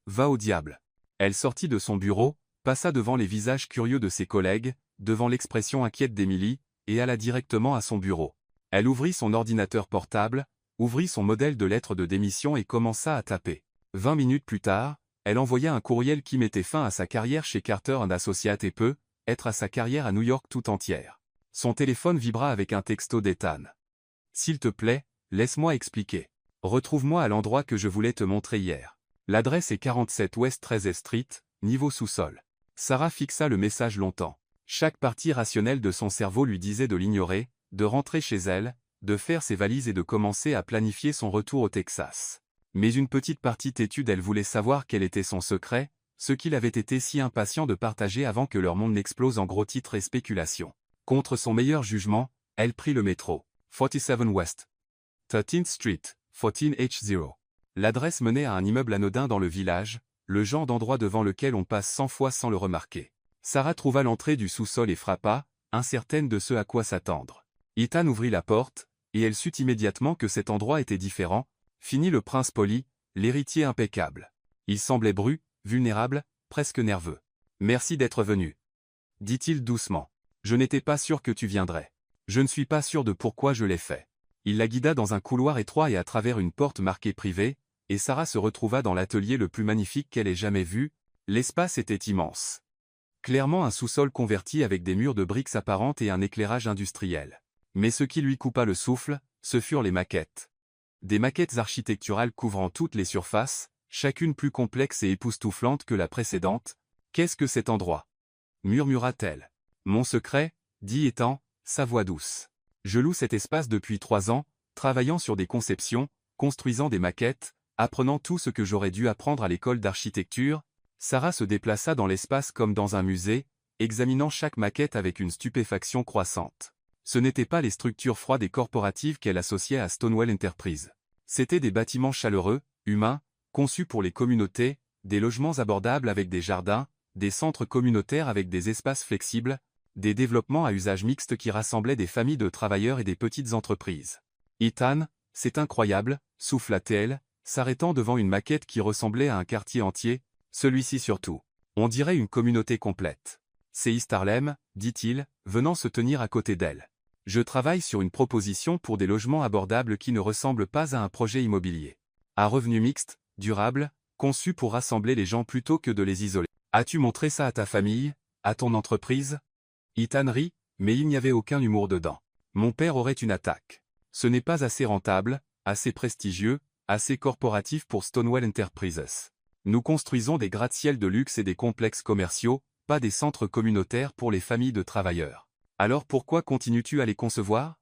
Va au diable. » Elle sortit de son bureau, passa devant les visages curieux de ses collègues, devant l'expression inquiète d'Emily, et alla directement à son bureau. Elle ouvrit son ordinateur portable, ouvrit son modèle de lettre de démission et commença à taper. 20 minutes plus tard, elle envoya un courriel qui mettait fin à sa carrière chez Carter & Associates et peut être à sa carrière à New York tout entière. Son téléphone vibra avec un texto d'Ethan. « S'il te plaît, laisse-moi expliquer. Retrouve-moi à l'endroit que je voulais te montrer hier. L'adresse est 47 West 13th Street, niveau sous-sol. » Sarah fixa le message longtemps. Chaque partie rationnelle de son cerveau lui disait de l'ignorer, de rentrer chez elle, de faire ses valises et de commencer à planifier son retour au Texas. Mais une petite partie têtue d'elle voulait savoir quel était son secret, ce qu'il avait été si impatient de partager avant que leur monde n'explose en gros titres et spéculations. Contre son meilleur jugement, elle prit le métro. 47 West 13th Street, 14H0. L'adresse menait à un immeuble anodin dans le village, le genre d'endroit devant lequel on passe 100 fois sans le remarquer. Sarah trouva l'entrée du sous-sol et frappa, incertaine de ce à quoi s'attendre. Ethan ouvrit la porte, et elle sut immédiatement que cet endroit était différent. Fini le prince poli, l'héritier impeccable. Il semblait bru, vulnérable, presque nerveux. « Merci d'être venu. » dit-il doucement. « Je n'étais pas sûr que tu viendrais. Je ne suis pas sûr de pourquoi je l'ai fait. » Il la guida dans un couloir étroit et à travers une porte marquée privée, et Sarah se retrouva dans l'atelier le plus magnifique qu'elle ait jamais vu. L'espace était immense. Clairement un sous-sol converti avec des murs de briques apparentes et un éclairage industriel. Mais ce qui lui coupa le souffle, ce furent les maquettes. Des maquettes architecturales couvrant toutes les surfaces, chacune plus complexe et époustouflante que la précédente. « Qu'est-ce que cet endroit ?» murmura-t-elle. « Mon secret, » dit Ethan, sa voix douce. « Je loue cet espace depuis 3 ans, travaillant sur des conceptions, construisant des maquettes, apprenant tout ce que j'aurais dû apprendre à l'école d'architecture. » Sarah se déplaça dans l'espace comme dans un musée, examinant chaque maquette avec une stupéfaction croissante. Ce n'étaient pas les structures froides et corporatives qu'elle associait à Stonewall Enterprise. C'étaient des bâtiments chaleureux, humains, conçus pour les communautés, des logements abordables avec des jardins, des centres communautaires avec des espaces flexibles, des développements à usage mixte qui rassemblaient des familles de travailleurs et des petites entreprises. « Ethan, c'est incroyable », souffla-t-elle, s'arrêtant devant une maquette qui ressemblait à un quartier entier. Celui-ci surtout. On dirait une communauté complète. C'est East Harlem, dit-il, venant se tenir à côté d'elle. Je travaille sur une proposition pour des logements abordables qui ne ressemblent pas à un projet immobilier. À revenu mixte, durable, conçu pour rassembler les gens plutôt que de les isoler. As-tu montré ça à ta famille, à ton entreprise? Ethan rit, mais il n'y avait aucun humour dedans. Mon père aurait une attaque. Ce n'est pas assez rentable, assez prestigieux, assez corporatif pour Stonewall Enterprises. Nous construisons des gratte-ciel de luxe et des complexes commerciaux, pas des centres communautaires pour les familles de travailleurs. Alors pourquoi continues-tu à les concevoir?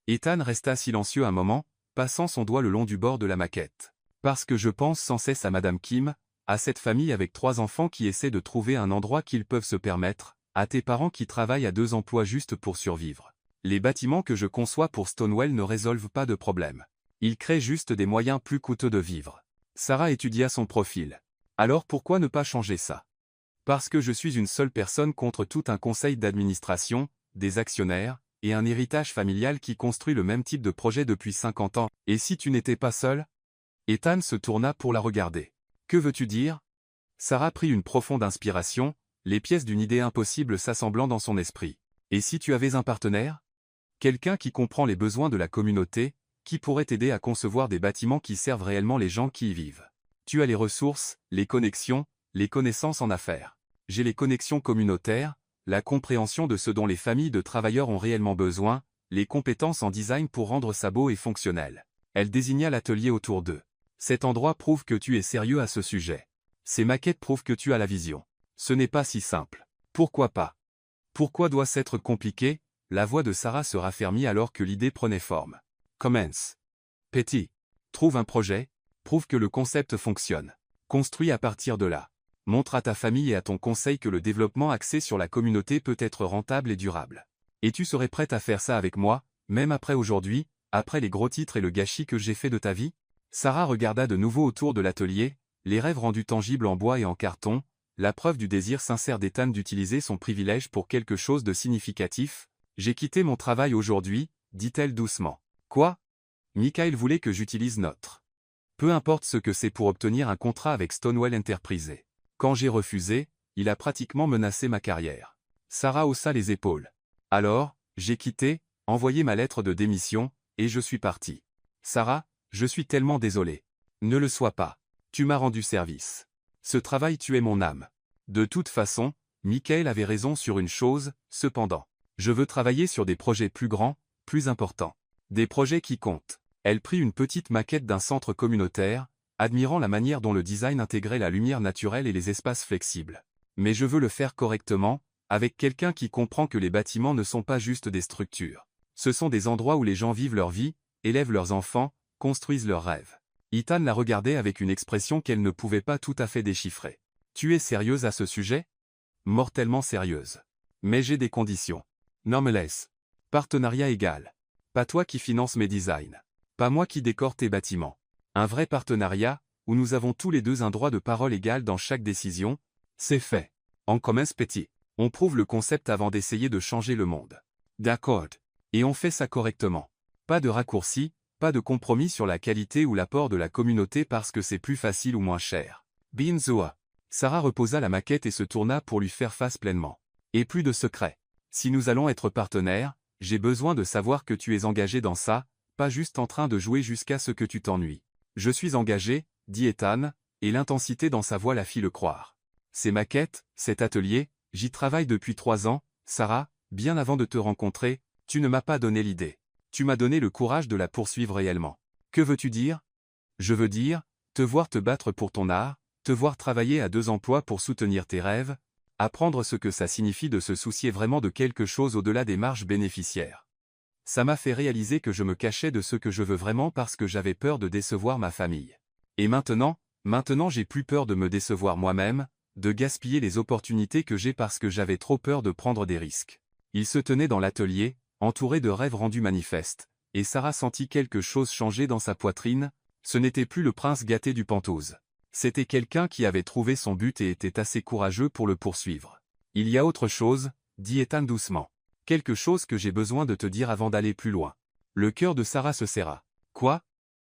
Ethan resta silencieux un moment, passant son doigt le long du bord de la maquette. Parce que je pense sans cesse à Madame Kim, à cette famille avec 3 enfants qui essaie de trouver un endroit qu'ils peuvent se permettre, à tes parents qui travaillent à 2 emplois juste pour survivre. Les bâtiments que je conçois pour Stonewall ne résolvent pas de problème. Ils créent juste des moyens plus coûteux de vivre. Sarah étudia son profil. Alors pourquoi ne pas changer ça? Parce que je suis une seule personne contre tout un conseil d'administration, des actionnaires, et un héritage familial qui construit le même type de projet depuis 50 ans. Et si tu n'étais pas seul? Ethan se tourna pour la regarder. Que veux-tu dire? Sarah prit une profonde inspiration, les pièces d'une idée impossible s'assemblant dans son esprit. Et si tu avais un partenaire? Quelqu'un qui comprend les besoins de la communauté, qui pourrait t'aider à concevoir des bâtiments qui servent réellement les gens qui y vivent. Tu as les ressources, les connexions, les connaissances en affaires. J'ai les connexions communautaires, la compréhension de ce dont les familles de travailleurs ont réellement besoin, les compétences en design pour rendre ça beau et fonctionnel. Elle désigna l'atelier autour d'eux. Cet endroit prouve que tu es sérieux à ce sujet. Ces maquettes prouvent que tu as la vision. Ce n'est pas si simple. Pourquoi pas? Pourquoi doit-ce être compliqué? La voix de Sarah se raffermit alors que l'idée prenait forme. Commence. Petit. Trouve un projet, prouve que le concept fonctionne. Construis à partir de là. Montre à ta famille et à ton conseil que le développement axé sur la communauté peut être rentable et durable. Et tu serais prête à faire ça avec moi, même après aujourd'hui, après les gros titres et le gâchis que j'ai fait de ta vie? Sarah regarda de nouveau autour de l'atelier, les rêves rendus tangibles en bois et en carton, la preuve du désir sincère d'Ethan d'utiliser son privilège pour quelque chose de significatif. J'ai quitté mon travail aujourd'hui, dit-elle doucement. Quoi? Michael voulait que j'utilise notre. Peu importe ce que c'est pour obtenir un contrat avec Stonewall Enterprises. Quand j'ai refusé, il a pratiquement menacé ma carrière. Sarah haussa les épaules. Alors, j'ai quitté, envoyé ma lettre de démission, et je suis parti. Sarah, je suis tellement désolé. Ne le sois pas. Tu m'as rendu service. Ce travail tuait mon âme. De toute façon, Michael avait raison sur une chose, cependant. Je veux travailler sur des projets plus grands, plus importants. Des projets qui comptent. Elle prit une petite maquette d'un centre communautaire, admirant la manière dont le design intégrait la lumière naturelle et les espaces flexibles. Mais je veux le faire correctement, avec quelqu'un qui comprend que les bâtiments ne sont pas juste des structures. Ce sont des endroits où les gens vivent leur vie, élèvent leurs enfants, construisent leurs rêves. Ethan la regardait avec une expression qu'elle ne pouvait pas tout à fait déchiffrer. Tu es sérieuse à ce sujet? Mortellement sérieuse. Mais j'ai des conditions. Non me laisse. Partenariat égal. Pas toi qui finance mes designs. Pas moi qui décore tes bâtiments. Un vrai partenariat, où nous avons tous les deux un droit de parole égal dans chaque décision, c'est fait. En commence petit. On prouve le concept avant d'essayer de changer le monde. D'accord. Et on fait ça correctement. Pas de raccourcis, pas de compromis sur la qualité ou l'apport de la communauté parce que c'est plus facile ou moins cher. Binzoa. Sarah reposa la maquette et se tourna pour lui faire face pleinement. Et plus de secrets. Si nous allons être partenaires, j'ai besoin de savoir que tu es engagé dans ça, pas juste en train de jouer jusqu'à ce que tu t'ennuies. Je suis engagé, dit Ethan, et l'intensité dans sa voix la fit le croire. Ces maquettes, cet atelier, j'y travaille depuis 3 ans, Sarah, bien avant de te rencontrer, tu ne m'as pas donné l'idée. Tu m'as donné le courage de la poursuivre réellement. Que veux-tu dire? Je veux dire, te voir te battre pour ton art, te voir travailler à 2 emplois pour soutenir tes rêves, apprendre ce que ça signifie de se soucier vraiment de quelque chose au-delà des marges bénéficiaires. Ça m'a fait réaliser que je me cachais de ce que je veux vraiment parce que j'avais peur de décevoir ma famille. Et maintenant j'ai plus peur de me décevoir moi-même, de gaspiller les opportunités que j'ai parce que j'avais trop peur de prendre des risques. Il se tenait dans l'atelier, entouré de rêves rendus manifestes, et Sarah sentit quelque chose changer dans sa poitrine. Ce n'était plus le prince gâté du Penthouse. C'était quelqu'un qui avait trouvé son but et était assez courageux pour le poursuivre. Il y a autre chose, dit Ethan doucement. Quelque chose que j'ai besoin de te dire avant d'aller plus loin. Le cœur de Sarah se serra. Quoi?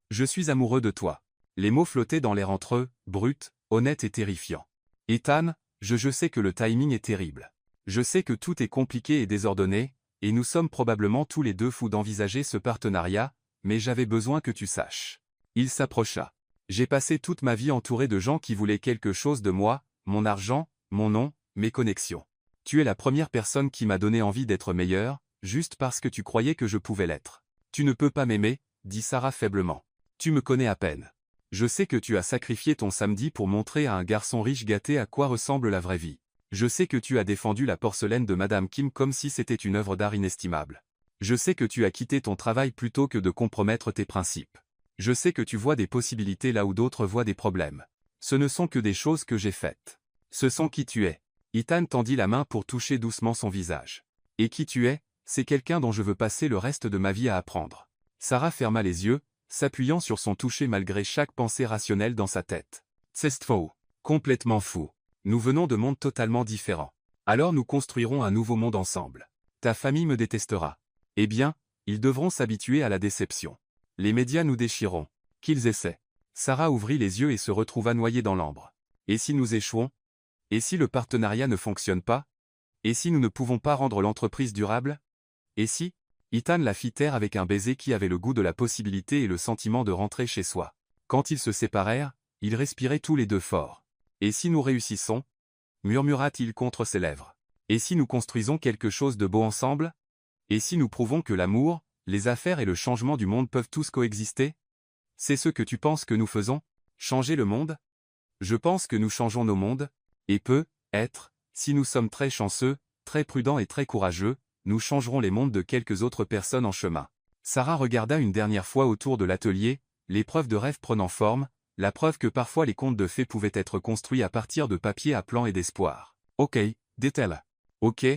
Je suis amoureux de toi. Les mots flottaient dans l'air entre eux, bruts, honnêtes et terrifiants. Ethan, je sais que le timing est terrible. Je sais que tout est compliqué et désordonné, et nous sommes probablement tous les deux fous d'envisager ce partenariat, mais j'avais besoin que tu saches. Il s'approcha. J'ai passé toute ma vie entouré de gens qui voulaient quelque chose de moi, mon argent, mon nom, mes connexions. Tu es la première personne qui m'a donné envie d'être meilleur, juste parce que tu croyais que je pouvais l'être. Tu ne peux pas m'aimer, dit Sarah faiblement. Tu me connais à peine. Je sais que tu as sacrifié ton samedi pour montrer à un garçon riche gâté à quoi ressemble la vraie vie. Je sais que tu as défendu la porcelaine de Madame Kim comme si c'était une œuvre d'art inestimable. Je sais que tu as quitté ton travail plutôt que de compromettre tes principes. Je sais que tu vois des possibilités là où d'autres voient des problèmes. Ce ne sont que des choses que j'ai faites. Ce sont qui tu es. Ethan tendit la main pour toucher doucement son visage. Et qui tu es, c'est quelqu'un dont je veux passer le reste de ma vie à apprendre. Sarah ferma les yeux, s'appuyant sur son toucher malgré chaque pensée rationnelle dans sa tête. C'est faux. Complètement fou. Nous venons de mondes totalement différents. Alors nous construirons un nouveau monde ensemble. Ta famille me détestera. Eh bien, ils devront s'habituer à la déception. Les médias nous déchireront. Qu'ils essaient. Sarah ouvrit les yeux et se retrouva noyée dans l'ambre. Et si nous échouons? Et si le partenariat ne fonctionne pas? Et si nous ne pouvons pas rendre l'entreprise durable? Et si? Ethan la fit taire avec un baiser qui avait le goût de la possibilité et le sentiment de rentrer chez soi. Quand ils se séparèrent, ils respiraient tous les deux fort. Et si nous réussissons? Murmura-t-il contre ses lèvres. Et si nous construisons quelque chose de beau ensemble? Et si nous prouvons que l'amour, les affaires et le changement du monde peuvent tous coexister? C'est ce que tu penses que nous faisons? Changer le monde? Je pense que nous changeons nos mondes, et peut-être, si nous sommes très chanceux, très prudents et très courageux, nous changerons les mondes de quelques autres personnes en chemin. Sarah regarda une dernière fois autour de l'atelier, l'épreuve de rêve prenant forme, la preuve que parfois les contes de fées pouvaient être construits à partir de papier à plan et d'espoir. Ok, dit-elle. Ok,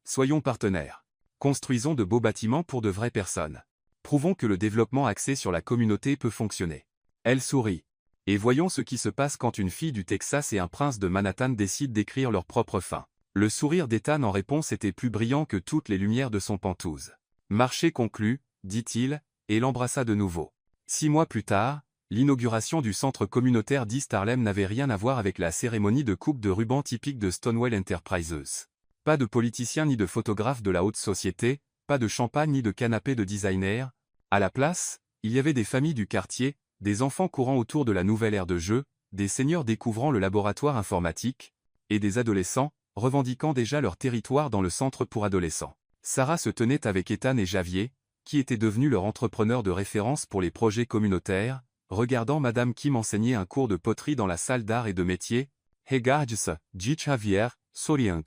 soyons partenaires. Construisons de beaux bâtiments pour de vraies personnes. Prouvons que le développement axé sur la communauté peut fonctionner. Elle sourit. Et voyons ce qui se passe quand une fille du Texas et un prince de Manhattan décident d'écrire leur propre fin. Le sourire d'Ethan en réponse était plus brillant que toutes les lumières de son pantouse. Marché conclu, dit-il, et l'embrassa de nouveau. 6 mois plus tard, l'inauguration du centre communautaire d'East Harlem n'avait rien à voir avec la cérémonie de coupe de ruban typique de Stonewall Enterprises. Pas de politiciens ni de photographes de la haute société, pas de champagne ni de canapé de designer. À la place, il y avait des familles du quartier, des enfants courant autour de la nouvelle aire de jeu, des seniors découvrant le laboratoire informatique, et des adolescents, revendiquant déjà leur territoire dans le centre pour adolescents. Sarah se tenait avec Ethan et Javier, qui était devenu leur entrepreneur de référence pour les projets communautaires, regardant Madame Kim enseigner un cours de poterie dans la salle d'art et de métier. Regarde ça, dit Javier, souriant.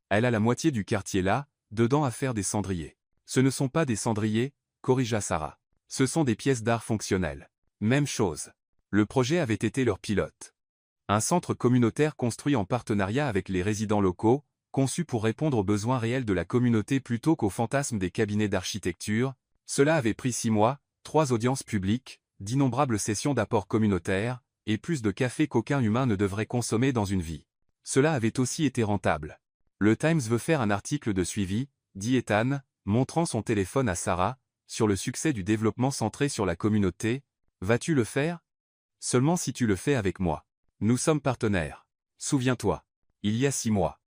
Elle a la moitié du quartier là, dedans à faire des cendriers. Ce ne sont pas des cendriers, corrigea Sarah. Ce sont des pièces d'art fonctionnelles. Même chose. Le projet avait été leur pilote. Un centre communautaire construit en partenariat avec les résidents locaux, conçu pour répondre aux besoins réels de la communauté plutôt qu'aux fantasmes des cabinets d'architecture. Cela avait pris 6 mois, 3 audiences publiques, d'innombrables sessions d'apport communautaire, et plus de café qu'aucun humain ne devrait consommer dans une vie. Cela avait aussi été rentable. Le Times veut faire un article de suivi, dit Ethan, montrant son téléphone à Sarah, sur le succès du développement centré sur la communauté. Vas-tu le faire? Seulement si tu le fais avec moi. Nous sommes partenaires. Souviens-toi. Il y a 6 mois.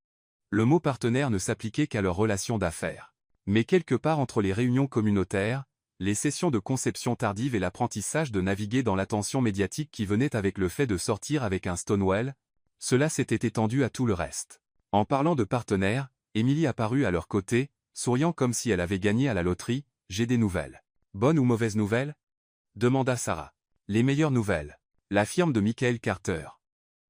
Le mot partenaire ne s'appliquait qu'à leur relation d'affaires. Mais quelque part entre les réunions communautaires, les sessions de conception tardive et l'apprentissage de naviguer dans l'attention médiatique qui venait avec le fait de sortir avec un Stonewall, cela s'était étendu à tout le reste. En parlant de partenaires, Emily apparut à leur côté, souriant comme si elle avait gagné à la loterie. J'ai des nouvelles. Bonnes ou mauvaises nouvelles? Demanda Sarah. Les meilleures nouvelles. La firme de Michael Carter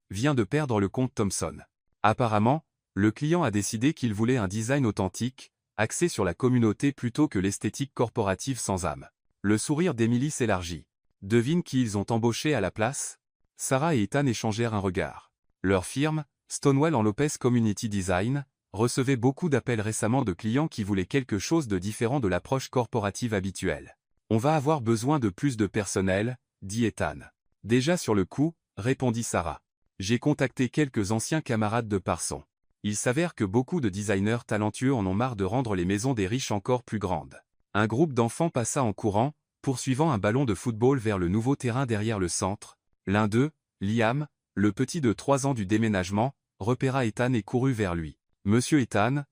vient de perdre le comte Thompson. Apparemment, le client a décidé qu'il voulait un design authentique, axé sur la communauté plutôt que l'esthétique corporative sans âme. Le sourire d'Emily s'élargit. Devine qui ils ont embauché à la place? Sarah et Ethan échangèrent un regard. Leur firme, Stonewall & Lopez Community Design, recevait beaucoup d'appels récemment de clients qui voulaient quelque chose de différent de l'approche corporative habituelle. On va avoir besoin de plus de personnel, dit Ethan. Déjà sur le coup, répondit Sarah. J'ai contacté quelques anciens camarades de Parson. Il s'avère que beaucoup de designers talentueux en ont marre de rendre les maisons des riches encore plus grandes. Un groupe d'enfants passa en courant, poursuivant un ballon de football vers le nouveau terrain derrière le centre. L'un d'eux, Liam, le petit de 3 ans du déménagement, repéra Ethan et courut vers lui. Monsieur Ethan,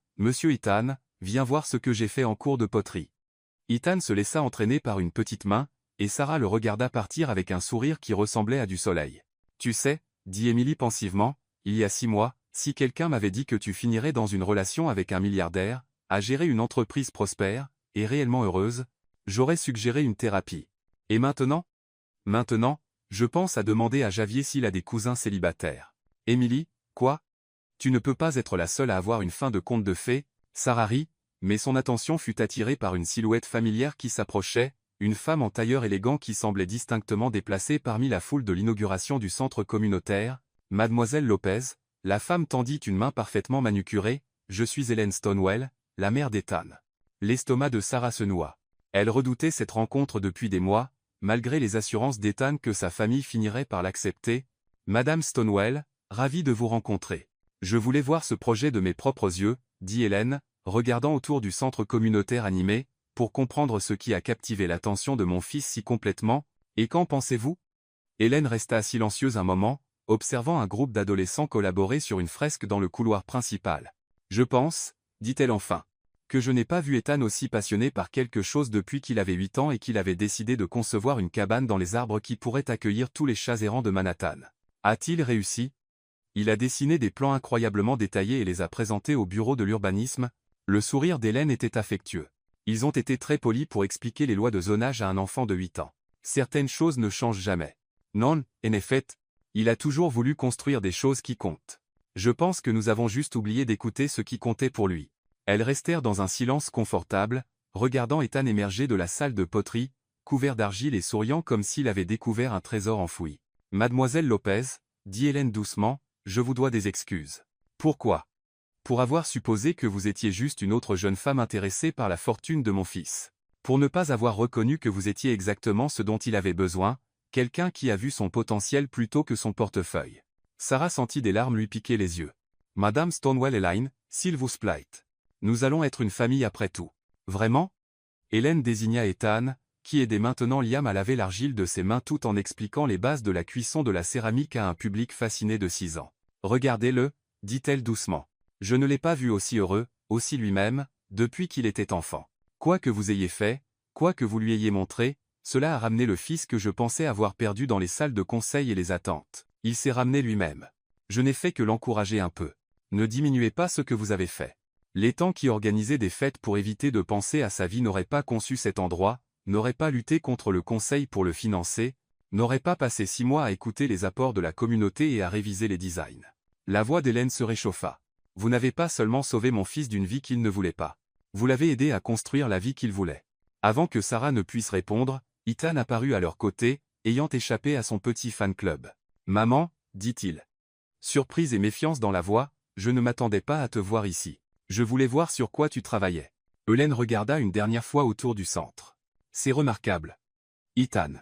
viens voir ce que j'ai fait en cours de poterie. Ethan se laissa entraîner par une petite main, et Sarah le regarda partir avec un sourire qui ressemblait à du soleil. Tu sais, dit Emily pensivement, il y a 6 mois, si quelqu'un m'avait dit que tu finirais dans une relation avec un milliardaire, à gérer une entreprise prospère, et réellement heureuse, j'aurais suggéré une thérapie. Et maintenant? Maintenant, je pense à demander à Javier s'il a des cousins célibataires. Emily, quoi? Tu ne peux pas être la seule à avoir une fin de conte de fées. Sarah rit, mais son attention fut attirée par une silhouette familière qui s'approchait, une femme en tailleur élégant qui semblait distinctement déplacée parmi la foule de l'inauguration du centre communautaire. Mademoiselle Lopez, la femme tendit une main parfaitement manucurée. Je suis Hélène Stonewall, la mère d'Ethan. L'estomac de Sarah se noua. Elle redoutait cette rencontre depuis des mois, malgré les assurances d'Ethan que sa famille finirait par l'accepter. Madame Stonewall, ravie de vous rencontrer. Je voulais voir ce projet de mes propres yeux, dit Hélène, regardant autour du centre communautaire animé, pour comprendre ce qui a captivé l'attention de mon fils si complètement. Et qu'en pensez-vous? Hélène resta silencieuse un moment, observant un groupe d'adolescents collaborer sur une fresque dans le couloir principal. Je pense, dit-elle enfin, que je n'ai pas vu Ethan aussi passionné par quelque chose depuis qu'il avait 8 ans et qu'il avait décidé de concevoir une cabane dans les arbres qui pourrait accueillir tous les chats errants de Manhattan. A-t-il réussi? Il a dessiné des plans incroyablement détaillés et les a présentés au bureau de l'urbanisme. Le sourire d'Hélène était affectueux. Ils ont été très polis pour expliquer les lois de zonage à un enfant de 8 ans. Certaines choses ne changent jamais. Non, en effet, il a toujours voulu construire des choses qui comptent. Je pense que nous avons juste oublié d'écouter ce qui comptait pour lui. Elles restèrent dans un silence confortable, regardant Ethan émerger de la salle de poterie, couvert d'argile et souriant comme s'il avait découvert un trésor enfoui. « Mademoiselle Lopez, dit Hélène doucement, je vous dois des excuses. Pourquoi? Pour avoir supposé que vous étiez juste une autre jeune femme intéressée par la fortune de mon fils. Pour ne pas avoir reconnu que vous étiez exactement ce dont il avait besoin, quelqu'un qui a vu son potentiel plutôt que son portefeuille. » Sarah sentit des larmes lui piquer les yeux. « Madame Stonewall-Hélène, s'il vous plaît. Nous allons être une famille après tout. » « Vraiment ?» Hélène désigna Ethan, qui aidait maintenant Liam à laver l'argile de ses mains tout en expliquant les bases de la cuisson de la céramique à un public fasciné de 6 ans. « Regardez-le, dit-elle doucement. Je ne l'ai pas vu aussi heureux, aussi lui-même, depuis qu'il était enfant. Quoi que vous ayez fait, quoi que vous lui ayez montré, cela a ramené le fils que je pensais avoir perdu dans les salles de conseil et les attentes. Il s'est ramené lui-même. Je n'ai fait que l'encourager un peu. Ne diminuez pas ce que vous avez fait. » L'étang qui organisait des fêtes pour éviter de penser à sa vie n'aurait pas conçu cet endroit, n'aurait pas lutté contre le conseil pour le financer, n'aurait pas passé 6 mois à écouter les apports de la communauté et à réviser les designs. La voix d'Hélène se réchauffa. « Vous n'avez pas seulement sauvé mon fils d'une vie qu'il ne voulait pas. Vous l'avez aidé à construire la vie qu'il voulait. » Avant que Sarah ne puisse répondre, Ethan apparut à leur côté, ayant échappé à son petit fan club. « Maman, dit-il. Surprise et méfiance dans la voix, je ne m'attendais pas à te voir ici. Je voulais voir sur quoi tu travaillais. » Hélène regarda une dernière fois autour du centre. « C'est remarquable. Ethan.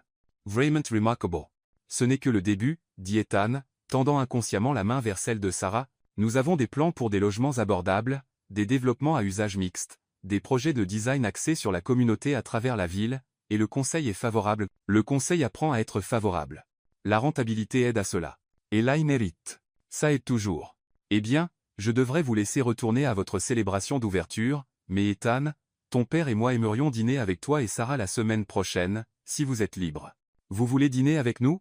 Vraiment remarkable. » « Ce n'est que le début, dit Ethan, tendant inconsciemment la main vers celle de Sarah. « Nous avons des plans pour des logements abordables, des développements à usage mixte, des projets de design axés sur la communauté à travers la ville, et le conseil est favorable. Le conseil apprend à être favorable. La rentabilité aide à cela. Et là il mérite. Ça aide toujours. Eh bien, je devrais vous laisser retourner à votre célébration d'ouverture, mais Ethan, ton père et moi aimerions dîner avec toi et Sarah la semaine prochaine, si vous êtes libre. Vous voulez dîner avec nous?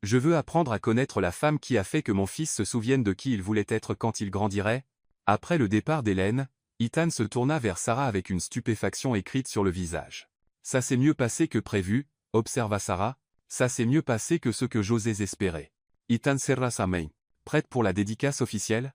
Je veux apprendre à connaître la femme qui a fait que mon fils se souvienne de qui il voulait être quand il grandirait. » Après le départ d'Hélène, Ethan se tourna vers Sarah avec une stupéfaction écrite sur le visage. « Ça s'est mieux passé que prévu, » observa Sarah. « Ça s'est mieux passé que ce que j'osais espérer. » Ethan serra sa main. « Prête pour la dédicace officielle? »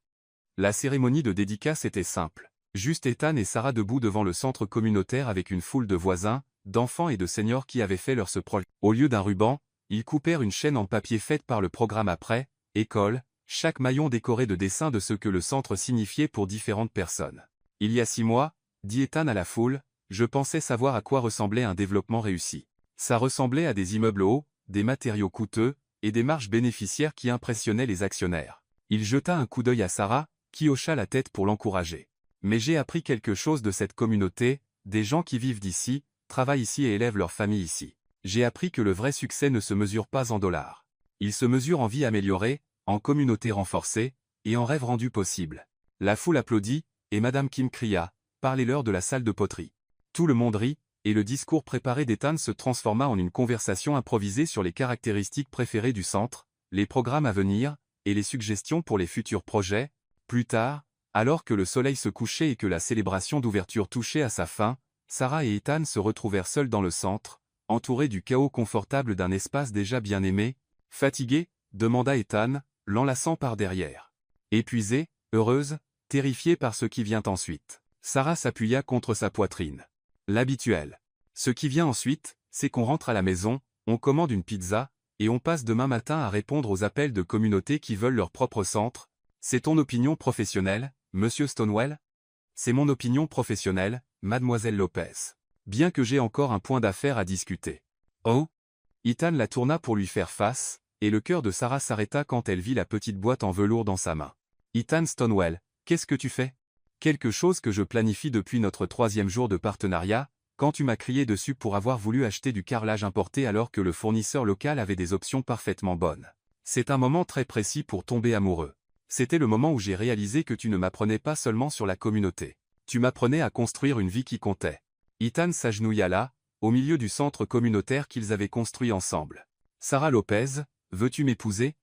La cérémonie de dédicace était simple. Juste Ethan et Sarah debout devant le centre communautaire avec une foule de voisins, d'enfants et de seniors qui avaient fait leur ce projet. Au lieu d'un ruban, ils coupèrent une chaîne en papier faite par le programme après, école, chaque maillon décoré de dessins de ce que le centre signifiait pour différentes personnes. « Il y a 6 mois, dit Ethan à la foule, je pensais savoir à quoi ressemblait un développement réussi. Ça ressemblait à des immeubles hauts, des matériaux coûteux, et des marges bénéficiaires qui impressionnaient les actionnaires. » Il jeta un coup d'œil à Sarah, qui hocha la tête pour l'encourager. « Mais j'ai appris quelque chose de cette communauté, des gens qui vivent d'ici, travaillent ici et élèvent leur famille ici. J'ai appris que le vrai succès ne se mesure pas en dollars. Il se mesure en vie améliorée, en communauté renforcée, et en rêve rendu possible. » La foule applaudit, et Madame Kim cria, « Parlez-leur de la salle de poterie. » Tout le monde rit, et le discours préparé d'Ethan se transforma en une conversation improvisée sur les caractéristiques préférées du centre, les programmes à venir, et les suggestions pour les futurs projets. Plus tard, alors que le soleil se couchait et que la célébration d'ouverture touchait à sa fin, Sarah et Ethan se retrouvèrent seuls dans le centre, entourés du chaos confortable d'un espace déjà bien aimé. « Fatiguée ?» demanda Ethan, l'enlaçant par derrière. Épuisée, heureuse, terrifiée par ce qui vient ensuite. Sarah s'appuya contre sa poitrine. L'habituel. Ce qui vient ensuite, c'est qu'on rentre à la maison, on commande une pizza, et on passe demain matin à répondre aux appels de communautés qui veulent leur propre centre. C'est ton opinion professionnelle, Monsieur Stonewall? C'est mon opinion professionnelle, Mademoiselle Lopez. Bien que j'ai encore un point d'affaire à discuter. Oh? Ethan la tourna pour lui faire face, et le cœur de Sarah s'arrêta quand elle vit la petite boîte en velours dans sa main. Ethan Stonewall, qu'est-ce que tu fais? Quelque chose que je planifie depuis notre 3e jour de partenariat, quand tu m'as crié dessus pour avoir voulu acheter du carrelage importé alors que le fournisseur local avait des options parfaitement bonnes. C'est un moment très précis pour tomber amoureux. C'était le moment où j'ai réalisé que tu ne m'apprenais pas seulement sur la communauté. Tu m'apprenais à construire une vie qui comptait. Ethan s'agenouilla là, au milieu du centre communautaire qu'ils avaient construit ensemble. Sarah Lopez, veux-tu m'épouser?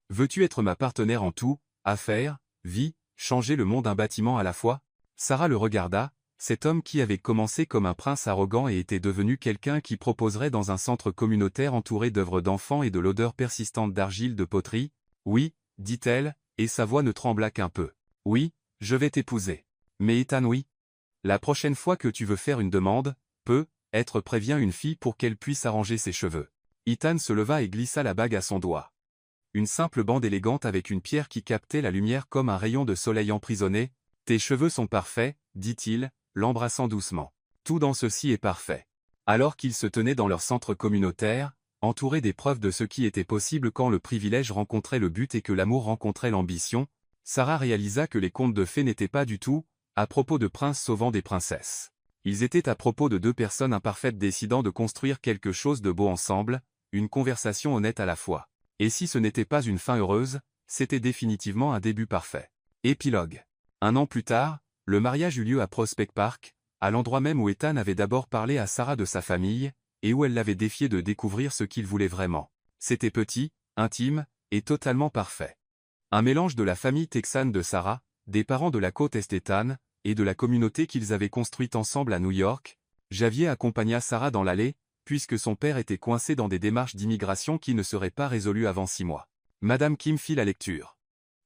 Veux-tu être ma partenaire en tout, affaires, vie, changer le monde un bâtiment à la fois? Sarah le regarda, cet homme qui avait commencé comme un prince arrogant et était devenu quelqu'un qui proposerait dans un centre communautaire entouré d'œuvres d'enfants et de l'odeur persistante d'argile de poterie. Oui, dit-elle, et sa voix ne trembla qu'un peu. Oui, je vais t'épouser. Mais Ethan oui. La prochaine fois que tu veux faire une demande, prévient une fille pour qu'elle puisse arranger ses cheveux. Ethan se leva et glissa la bague à son doigt. Une simple bande élégante avec une pierre qui captait la lumière comme un rayon de soleil emprisonné. Tes cheveux sont parfaits, dit-il, l'embrassant doucement. Tout dans ceci est parfait. Alors qu'ils se tenaient dans leur centre communautaire, entourés des preuves de ce qui était possible quand le privilège rencontrait le but et que l'amour rencontrait l'ambition, Sarah réalisa que les contes de fées n'étaient pas du tout à propos de princes sauvant des princesses. Ils étaient à propos de deux personnes imparfaites décidant de construire quelque chose de beau ensemble, une conversation honnête à la fois. Et si ce n'était pas une fin heureuse, c'était définitivement un début parfait. Épilogue. 1 an plus tard, le mariage eut lieu à Prospect Park, à l'endroit même où Ethan avait d'abord parlé à Sarah de sa famille, et où elle l'avait défié de découvrir ce qu'il voulait vraiment. C'était petit, intime, et totalement parfait. Un mélange de la famille texane de Sarah, des parents de la côte est d'Ethan, et de la communauté qu'ils avaient construite ensemble à New York. Javier accompagna Sarah dans l'allée, puisque son père était coincé dans des démarches d'immigration qui ne seraient pas résolues avant 6 mois. Madame Kim fit la lecture.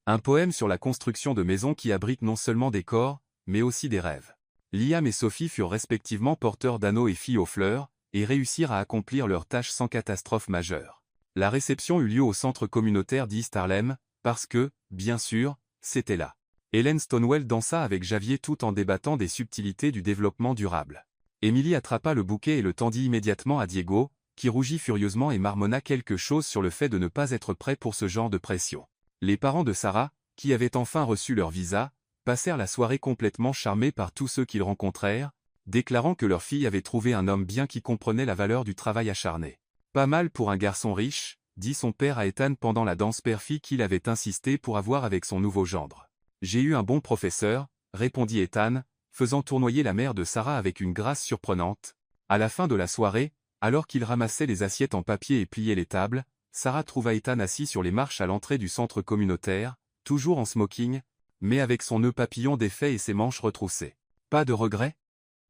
Un poème sur la construction de maisons qui abritent non seulement des corps, mais aussi des rêves. Liam et Sophie furent respectivement porteurs d'anneaux et filles aux fleurs, et réussirent à accomplir leur tâche sans catastrophe majeure. La réception eut lieu au centre communautaire d'East Harlem, parce que, bien sûr, c'était là. Hélène Stonewell dansa avec Javier tout en débattant des subtilités du développement durable. Emily attrapa le bouquet et le tendit immédiatement à Diego, qui rougit furieusement et marmonna quelque chose sur le fait de ne pas être prêt pour ce genre de pression. Les parents de Sarah, qui avaient enfin reçu leur visa, passèrent la soirée complètement charmés par tous ceux qu'ils rencontrèrent, déclarant que leur fille avait trouvé un homme bien qui comprenait la valeur du travail acharné. Pas mal pour un garçon riche, dit son père à Ethan pendant la danse père-fille qu'il avait insisté pour avoir avec son nouveau gendre. J'ai eu un bon professeur, répondit Ethan, faisant tournoyer la mère de Sarah avec une grâce surprenante. À la fin de la soirée, alors qu'il ramassait les assiettes en papier et pliait les tables, Sarah trouva Ethan assis sur les marches à l'entrée du centre communautaire, toujours en smoking, mais avec son nœud papillon défait et ses manches retroussées. Pas de regret?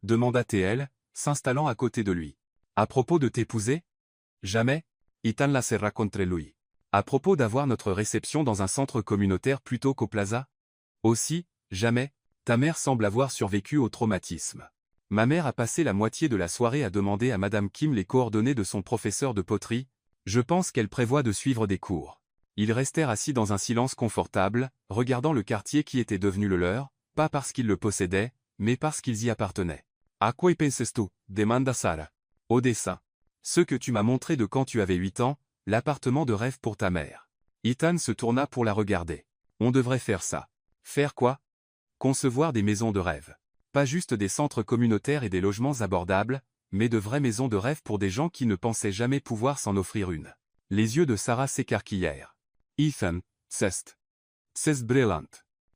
Demanda-t-elle, s'installant à côté de lui. À propos de t'épouser? Jamais? Ethan la serra contre lui. À propos d'avoir notre réception dans un centre communautaire plutôt qu'au plaza? Aussi, jamais, ta mère semble avoir survécu au traumatisme. Ma mère a passé la moitié de la soirée à demander à Madame Kim les coordonnées de son professeur de poterie. Je pense qu'elle prévoit de suivre des cours. Ils restèrent assis dans un silence confortable, regardant le quartier qui était devenu le leur, pas parce qu'ils le possédaient, mais parce qu'ils y appartenaient. À quoi y penses-tu? Demanda Sarah. Au dessin. Ce que tu m'as montré de quand tu avais 8 ans, l'appartement de rêve pour ta mère. Ethan se tourna pour la regarder. On devrait faire ça. Faire quoi? Concevoir des maisons de rêve. Pas juste des centres communautaires et des logements abordables, mais de vraies maisons de rêve pour des gens qui ne pensaient jamais pouvoir s'en offrir une. Les yeux de Sarah s'écarquillèrent. Ethan, c'est brillant.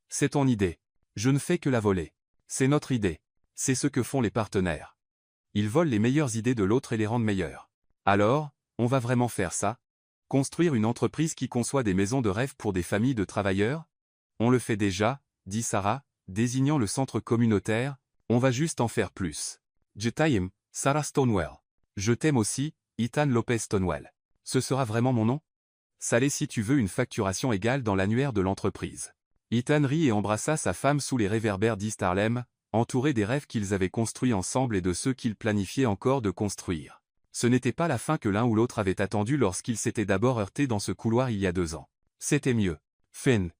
C'est ton idée. Je ne fais que la voler. C'est notre idée. C'est ce que font les partenaires. Ils volent les meilleures idées de l'autre et les rendent meilleures. Alors, on va vraiment faire ça? Construire une entreprise qui conçoit des maisons de rêve pour des familles de travailleurs? On le fait déjà, dit Sarah, désignant le centre communautaire, on va juste en faire plus. Je t'aime, Sarah Stonewell. Je t'aime aussi, Ethan Lopez Stonewell. Ce sera vraiment mon nom? Salé si tu veux une facturation égale dans l'annuaire de l'entreprise. Ethan rit et embrassa sa femme sous les réverbères d'East Harlem, entouré des rêves qu'ils avaient construits ensemble et de ceux qu'ils planifiaient encore de construire. Ce n'était pas la fin que l'un ou l'autre avait attendue lorsqu'ils s'étaient d'abord heurtés dans ce couloir il y a 2 ans. C'était mieux. Fin.